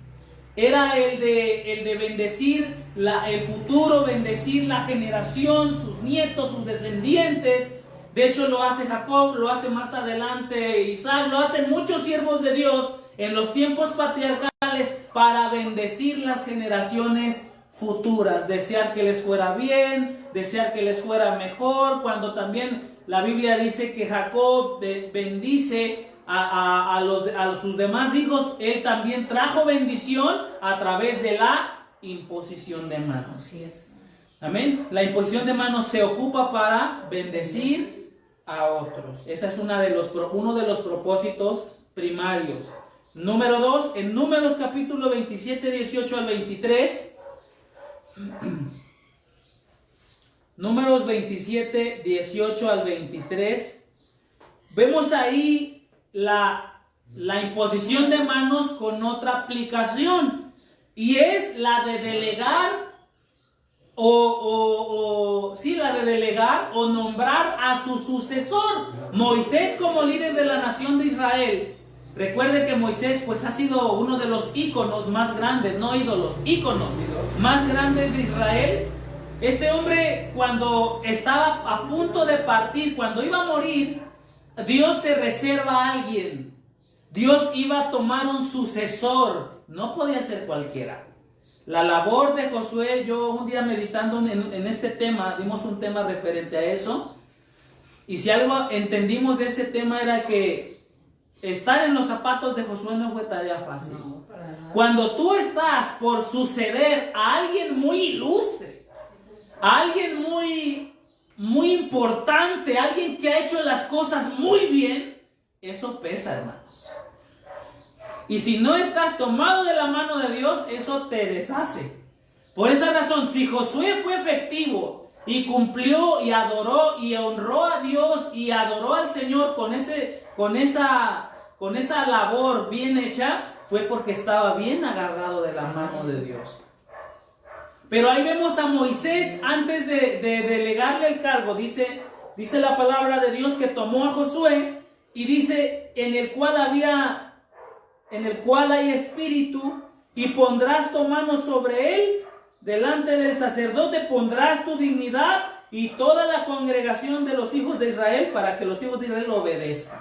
Era el de bendecir el futuro, bendecir la generación, sus nietos, sus descendientes. De hecho lo hace Jacob, lo hace más adelante Isaac, lo hacen muchos siervos de Dios en los tiempos patriarcales para bendecir las generaciones futuras, desear que les fuera bien, desear que les fuera mejor, cuando también la Biblia dice que Jacob bendice a sus demás hijos, él también trajo bendición a través de la imposición de manos. Así es. Amén. La imposición de manos se ocupa para bendecir a otros. Ese es uno de los propósitos primarios. Número 2, en Números capítulo 27, 18 al 23. Números 27, 18 al 23. Vemos ahí la imposición de manos con otra aplicación, y es la de delegar o nombrar a su sucesor. Moisés, como líder de la nación de Israel, recuerde que Moisés pues ha sido uno de los íconos más grandes, no ídolos, íconos más grandes de Israel. Este hombre, cuando estaba a punto de partir, cuando iba a morir, Dios se reserva a alguien. Dios iba a tomar un sucesor. No podía ser cualquiera. La labor de Josué, yo un día meditando en este tema, dimos un tema referente a eso. Y si algo entendimos de ese tema era que estar en los zapatos de Josué no fue tarea fácil. No, para nada. Cuando tú estás por suceder a alguien muy ilustre, a alguien muy importante, alguien que ha hecho las cosas muy bien, eso pesa, hermanos. Y si no estás tomado de la mano de Dios, eso te deshace. Por esa razón, si Josué fue efectivo y cumplió y adoró y honró a Dios y adoró al Señor con esa labor bien hecha, fue porque estaba bien agarrado de la mano de Dios. Pero ahí vemos a Moisés, antes de delegarle el cargo, dice la palabra de Dios que tomó a Josué y dice, en el cual hay espíritu, y pondrás tu mano sobre él, delante del sacerdote pondrás tu dignidad y toda la congregación de los hijos de Israel, para que los hijos de Israel lo obedezcan.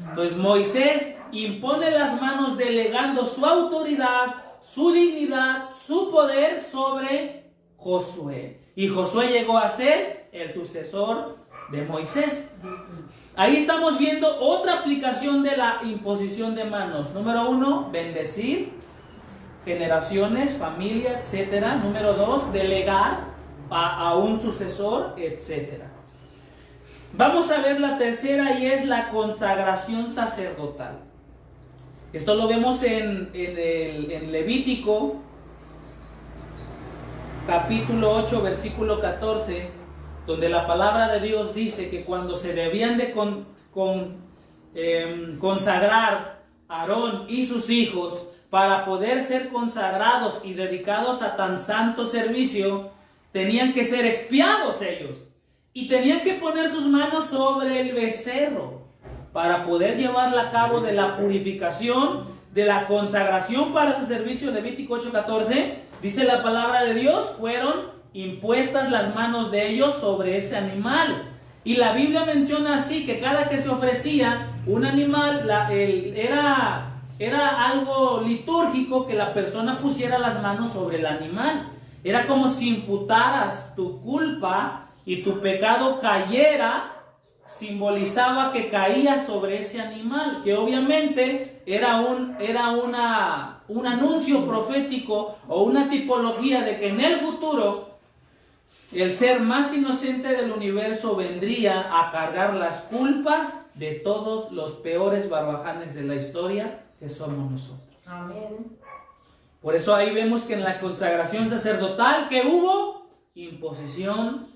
Entonces Moisés impone las manos delegando su autoridad, su dignidad, su poder sobre Josué. Y Josué llegó a ser el sucesor de Moisés. Ahí estamos viendo otra aplicación de la imposición de manos. Número 1, bendecir generaciones, familia, etc. Número 2, delegar a un sucesor, etc. Vamos a ver la tercera y es la consagración sacerdotal. Esto lo vemos en Levítico, capítulo 8, versículo 14, donde la palabra de Dios dice que cuando se debían de consagrar Aarón y sus hijos para poder ser consagrados y dedicados a tan santo servicio, tenían que ser expiados ellos y tenían que poner sus manos sobre el becerro para poder llevar a cabo de la purificación, de la consagración para su servicio. Levítico 8:14 dice la palabra de Dios, fueron impuestas las manos de ellos sobre ese animal. Y la Biblia menciona así que cada que se ofrecía un animal, era algo litúrgico que la persona pusiera las manos sobre el animal. Era como si imputaras tu culpa y tu pecado cayera, simbolizaba que caía sobre ese animal, que obviamente era un anuncio profético o una tipología de que en el futuro el ser más inocente del universo vendría a cargar las culpas de todos los peores barbajanes de la historia que somos nosotros. Amén. Por eso ahí vemos que en la consagración sacerdotal que hubo imposición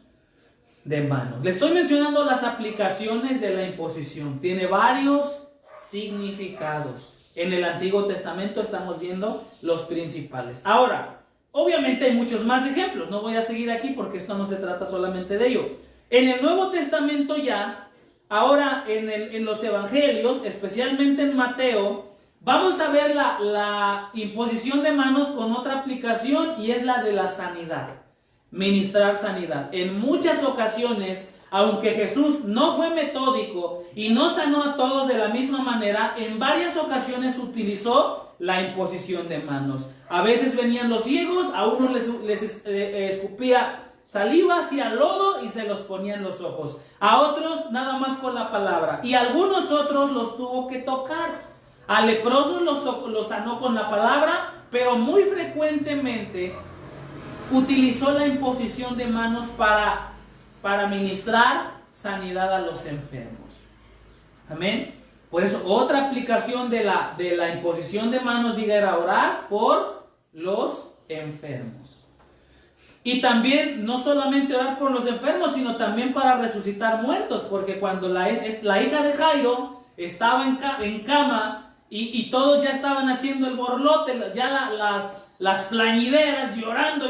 de manos. Le estoy mencionando las aplicaciones de la imposición. Tiene varios significados. En el Antiguo Testamento estamos viendo los principales. Ahora, obviamente hay muchos más ejemplos. No voy a seguir aquí porque esto no se trata solamente de ello. En el Nuevo Testamento ya, ahora en los Evangelios, especialmente en Mateo, vamos a ver la imposición de manos con otra aplicación y es la de la sanidad. Ministrar sanidad. En muchas ocasiones, aunque Jesús no fue metódico y no sanó a todos de la misma manera, en varias ocasiones utilizó la imposición de manos. A veces venían los ciegos, a unos les escupía saliva hacia lodo y se los ponía en los ojos. A otros nada más con la palabra. Y a algunos otros los tuvo que tocar. A leprosos los sanó con la palabra, pero muy frecuentemente utilizó la imposición de manos para ministrar sanidad a los enfermos. Amén. Por eso otra aplicación de la imposición de manos, diga, era orar por los enfermos. Y también no solamente orar por los enfermos, sino también para resucitar muertos, porque cuando la hija de Jairo estaba en cama y todos ya estaban haciendo el borlote, ya las plañideras, llorando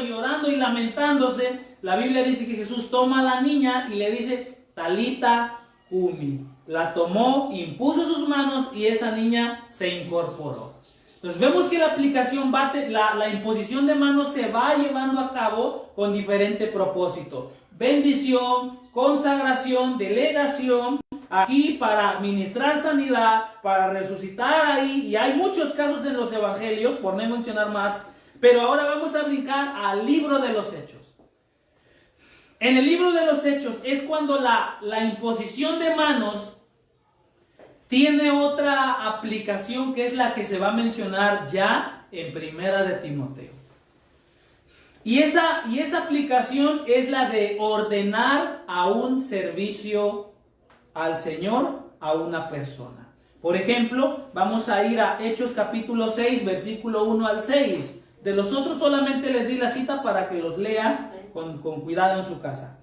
y lamentándose, la Biblia dice que Jesús toma a la niña y le dice, Talita cumi. La tomó, impuso sus manos y esa niña se incorporó. Entonces vemos que la aplicación la imposición de manos se va llevando a cabo con diferente propósito. Bendición, consagración, delegación, aquí para ministrar sanidad, para resucitar ahí, y hay muchos casos en los evangelios, por no mencionar más, pero ahora vamos a brincar al libro de los Hechos. En el libro de los Hechos es cuando la imposición de manos tiene otra aplicación que es la que se va a mencionar ya en Primera de Timoteo. Y esa aplicación es la de ordenar a un servicio al Señor, a una persona. Por ejemplo, vamos a ir a Hechos capítulo 6, versículo 1 al 6. De los otros solamente les di la cita para que los lean con cuidado en su casa.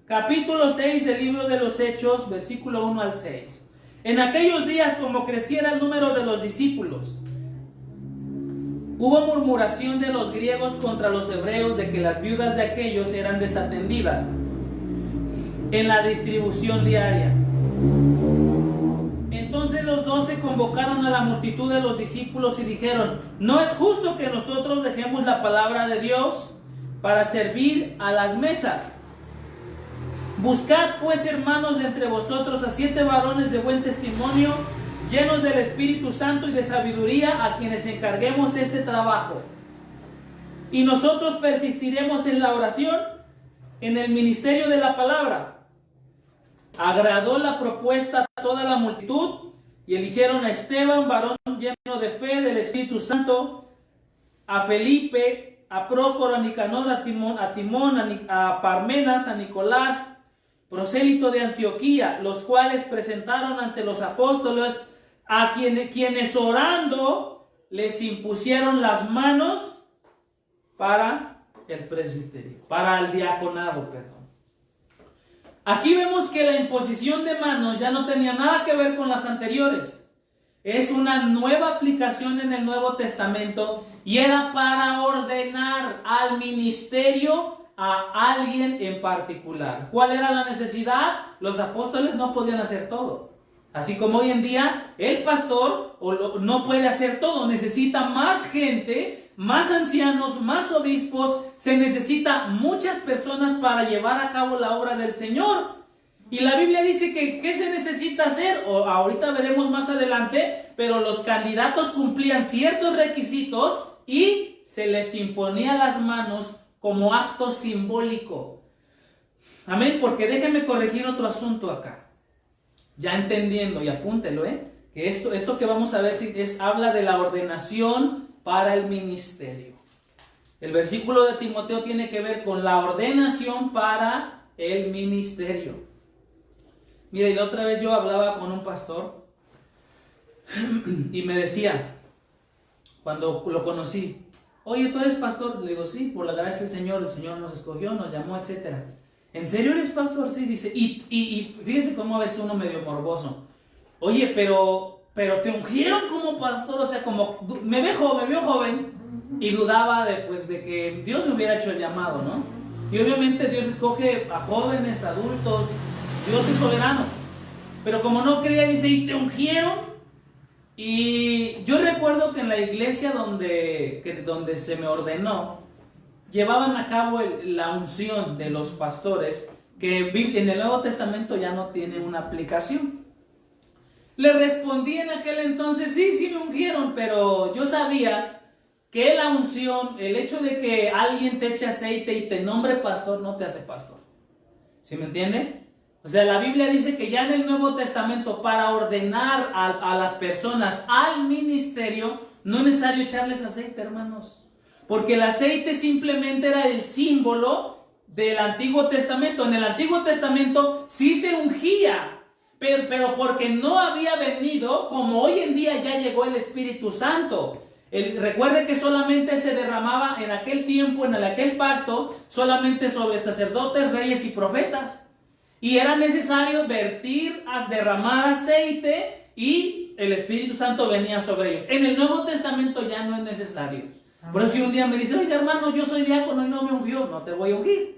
Capítulo 6 del libro de los Hechos, versículo 1 al 6. En aquellos días, como creciera el número de los discípulos, hubo murmuración de los griegos contra los hebreos de que las viudas de aquellos eran desatendidas en la distribución diaria. Entonces los 12 convocaron a la multitud de los discípulos y dijeron, no es justo que nosotros dejemos la palabra de Dios para servir a las mesas. Buscad pues, hermanos, de entre vosotros a 7 varones de buen testimonio, llenos del Espíritu Santo y de sabiduría, a quienes encarguemos este trabajo. Y nosotros persistiremos en la oración, en el ministerio de la palabra. Agradó la propuesta a toda la multitud y eligieron a Esteban, varón lleno de fe del Espíritu Santo, a Felipe, a Prócoro, a Nicanor, a Timón, a Parmenas, a Nicolás, prosélito de Antioquía, los cuales presentaron ante los apóstoles a quienes orando les impusieron las manos para el presbiterio, para el diaconado, perdón. Aquí vemos que la imposición de manos ya no tenía nada que ver con las anteriores. Es una nueva aplicación en el Nuevo Testamento y era para ordenar al ministerio a alguien en particular. ¿Cuál era la necesidad? Los apóstoles no podían hacer todo. Así como hoy en día el pastor no puede hacer todo, necesita más gente, más ancianos, más obispos, se necesita muchas personas para llevar a cabo la obra del Señor. Y la Biblia dice que ¿qué se necesita hacer? Ahorita veremos más adelante, pero los candidatos cumplían ciertos requisitos y se les imponía las manos como acto simbólico. Amén, porque déjenme corregir otro asunto acá. Ya entendiendo, y apúntelo, que esto que vamos a ver habla de la ordenación para el ministerio. El versículo de Timoteo tiene que ver con la ordenación para el ministerio. Mira, y la otra vez yo hablaba con un pastor y me decía, cuando lo conocí, oye, ¿tú eres pastor? Le digo, sí, por la gracia del Señor, el Señor nos escogió, nos llamó, etc. ¿En serio eres pastor? Sí, dice, y fíjese cómo a veces uno medio morboso. Oye, pero te ungieron como pastor, o sea, como, me vio joven y dudaba de que Dios me hubiera hecho el llamado, ¿no? Y obviamente Dios escoge a jóvenes, adultos, Dios es soberano. Pero como no creía, dice, y te ungieron. Y yo recuerdo que en la iglesia donde se me ordenó, llevaban a cabo la unción de los pastores, que en el Nuevo Testamento ya no tiene una aplicación. Le respondí en aquel entonces, sí me ungieron, pero yo sabía que la unción, el hecho de que alguien te eche aceite y te nombre pastor, no te hace pastor. ¿Sí me entiende? O sea, la Biblia dice que ya en el Nuevo Testamento, para ordenar a las personas al ministerio, no es necesario echarles aceite, hermanos. Porque el aceite simplemente era el símbolo del Antiguo Testamento. En el Antiguo Testamento sí se ungía, pero porque no había venido, como hoy en día ya llegó el Espíritu Santo. Recuerde que solamente se derramaba en aquel tiempo, en aquel pacto, solamente sobre sacerdotes, reyes y profetas. Y era necesario derramar aceite y el Espíritu Santo venía sobre ellos. En el Nuevo Testamento ya no es necesario. Por eso si un día me dice, oye hermano, yo soy diácono y no me ungió, no te voy a ungir.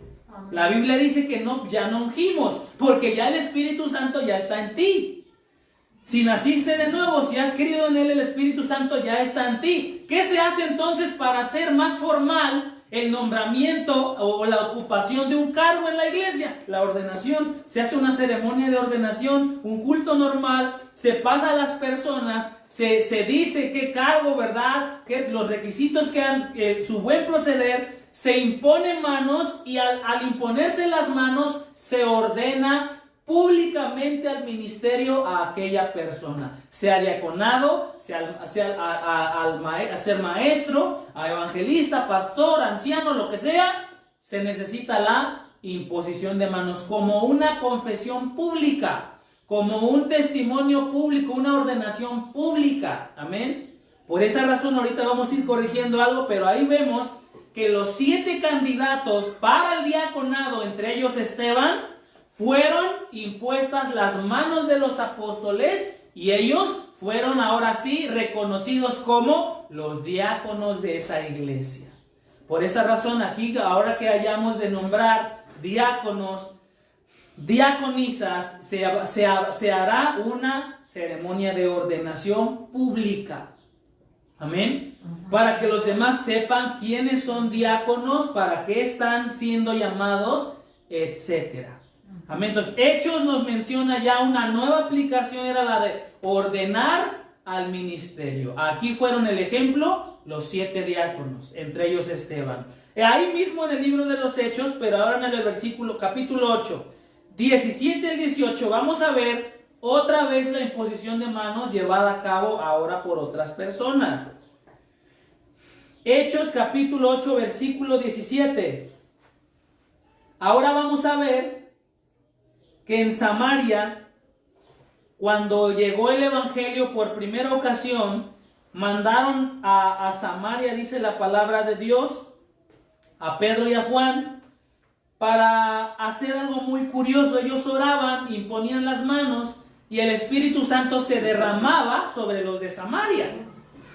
La Biblia dice que no, ya no ungimos, porque ya el Espíritu Santo ya está en ti. Si naciste de nuevo, si has creído en Él, el Espíritu Santo ya está en ti. ¿Qué se hace entonces para hacer más formal el nombramiento o la ocupación de un cargo en la iglesia? La ordenación. Se hace una ceremonia de ordenación, un culto normal, se pasa a las personas, se dice qué cargo, ¿verdad? Que los requisitos que han, su buen proceder, se impone manos y al imponerse las manos se ordena públicamente al ministerio a aquella persona, sea diaconado, sea a ser maestro, a evangelista, pastor, anciano, lo que sea, se necesita la imposición de manos como una confesión pública, como un testimonio público, una ordenación pública. Amén. Por esa razón ahorita vamos a ir corrigiendo algo, pero ahí vemos que los 7 candidatos para el diaconado, entre ellos Esteban, fueron impuestas las manos de los apóstoles y ellos fueron ahora sí reconocidos como los diáconos de esa iglesia. Por esa razón aquí, ahora que hayamos de nombrar diáconos, diaconisas, se hará una ceremonia de ordenación pública. Amén. Para que los demás sepan quiénes son diáconos, para qué están siendo llamados, etcétera. Amén. Entonces, Hechos nos menciona ya una nueva aplicación, era la de ordenar al ministerio. Aquí fueron el ejemplo los 7 diáconos, entre ellos Esteban. Ahí mismo en el libro de los Hechos, pero ahora en el versículo, capítulo 8, 17 al 18, vamos a ver otra vez la imposición de manos llevada a cabo ahora por otras personas. Hechos capítulo 8, versículo 17. Ahora vamos a ver que en Samaria, cuando llegó el evangelio por primera ocasión, mandaron a Samaria, dice la palabra de Dios, a Pedro y a Juan, para hacer algo muy curioso. Ellos oraban, imponían las manos y el Espíritu Santo se derramaba sobre los de Samaria.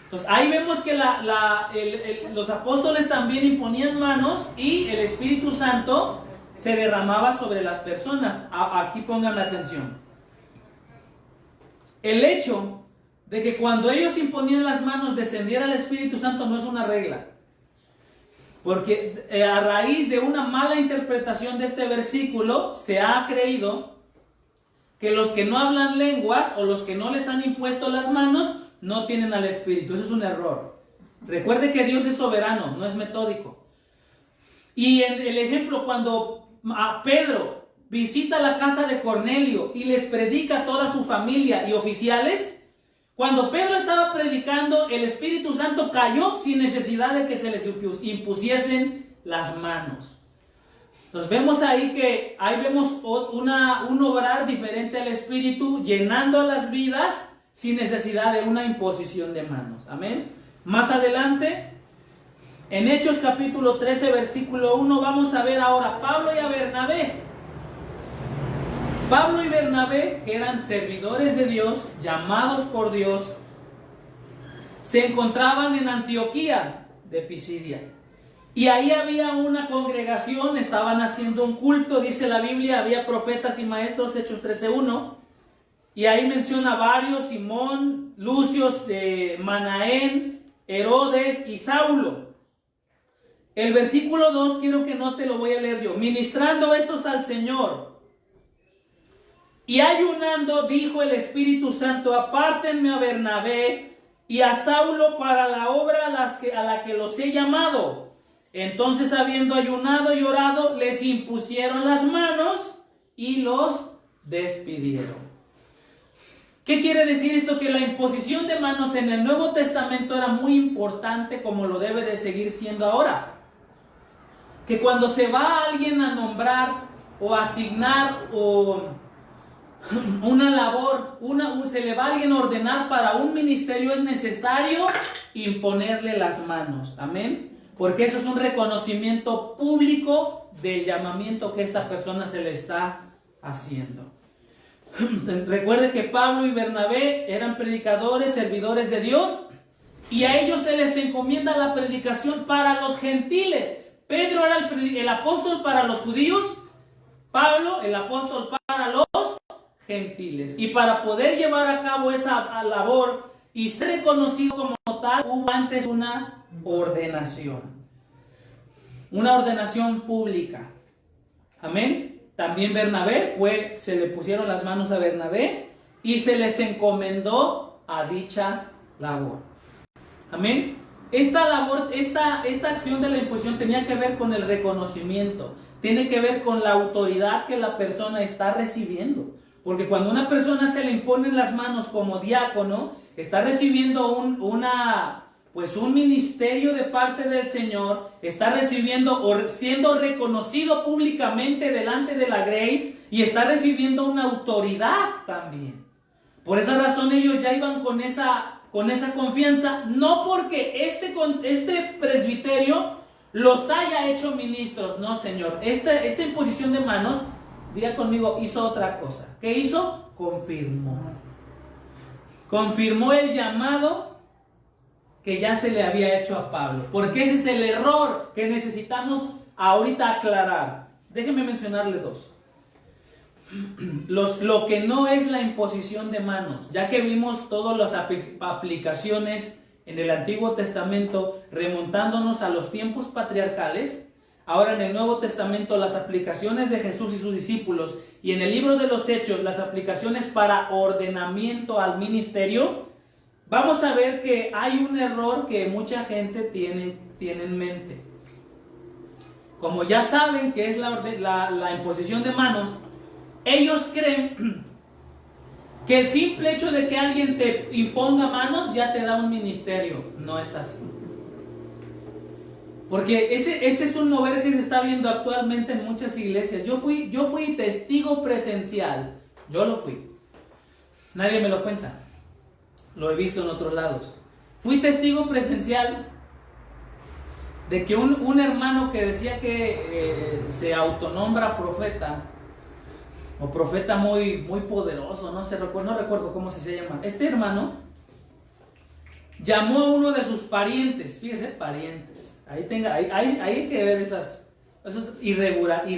Entonces ahí vemos que los apóstoles también imponían manos y el Espíritu Santo se derramaba sobre las personas. Aquí pongan atención. El hecho de que cuando ellos imponían las manos descendiera el Espíritu Santo no es una regla. Porque a raíz de una mala interpretación de este versículo se ha creído que los que no hablan lenguas o los que no les han impuesto las manos no tienen al Espíritu. Eso es un error. Recuerde que Dios es soberano, no es metódico. Y en el ejemplo, cuando Pedro visita la casa de Cornelio y les predica a toda su familia y oficiales, cuando Pedro estaba predicando, el Espíritu Santo cayó sin necesidad de que se les impusiesen las manos. Entonces vemos ahí que vemos un obrar diferente al Espíritu, llenando las vidas sin necesidad de una imposición de manos. Amén. Más adelante, en Hechos capítulo 13, versículo 1, vamos a ver ahora Pablo y a Bernabé. Pablo y Bernabé, que eran servidores de Dios, llamados por Dios, se encontraban en Antioquía de Pisidia. Y ahí había una congregación, estaban haciendo un culto, dice la Biblia, había profetas y maestros, Hechos 13:1. Y ahí menciona varios: Simón, Lucio, Manaén, Herodes y Saulo. El versículo 2, quiero que note, lo voy a leer yo. Ministrando estos al Señor y ayunando, dijo el Espíritu Santo: apártenme a Bernabé y a Saulo para la obra a la que los he llamado. Entonces, habiendo ayunado y orado, les impusieron las manos y los despidieron. ¿Qué quiere decir esto? Que la imposición de manos en el Nuevo Testamento era muy importante, como lo debe de seguir siendo ahora. Que cuando se va a alguien a nombrar o asignar una labor, se le va a alguien a ordenar para un ministerio, es necesario imponerle las manos. Amén. Porque eso es un reconocimiento público del llamamiento que esta persona se le está haciendo. Recuerde que Pablo y Bernabé eran predicadores, servidores de Dios, y a ellos se les encomienda la predicación para los gentiles. Pedro era el apóstol para los judíos, Pablo el apóstol para los gentiles. Y para poder llevar a cabo esa labor y ser reconocido como tal, hubo antes una ordenación pública. Amén. También Bernabé se le pusieron las manos a Bernabé y se les encomendó a dicha labor. Amén. Esta labor, esta acción de la imposición tenía que ver con el reconocimiento, tiene que ver con la autoridad que la persona está recibiendo. Porque cuando a una persona se le imponen las manos como diácono, está recibiendo un ministerio de parte del Señor, está recibiendo o siendo reconocido públicamente delante de la grey y está recibiendo una autoridad también. Por esa razón ellos ya iban con esa confianza, no porque este presbiterio los haya hecho ministros, no, Señor. Esta imposición de manos, diga conmigo, hizo otra cosa. ¿Qué hizo? Confirmó el llamado que ya se le había hecho a Pablo. Porque ese es el error que necesitamos ahorita aclarar. Déjenme mencionarle dos. Lo que no es la imposición de manos, ya que vimos todas las aplicaciones en el Antiguo Testamento remontándonos a los tiempos patriarcales. Ahora en el Nuevo Testamento las aplicaciones de Jesús y sus discípulos, y en el libro de los Hechos las aplicaciones para ordenamiento al ministerio. Vamos a ver que hay un error que mucha gente tiene en mente. Como ya saben que es la imposición de manos, ellos creen que el simple hecho de que alguien te imponga manos ya te da un ministerio. No es así. Porque este es un mover que se está viendo actualmente en muchas iglesias. Yo fui testigo presencial. Yo lo fui. Nadie me lo cuenta. Lo he visto en otros lados. Fui testigo presencial de que un hermano que decía que se autonombra profeta, o profeta muy, muy poderoso, no recuerdo cómo se llama. Este hermano llamó a uno de sus parientes, fíjese, parientes. Ahí hay que ver esos irregularidades.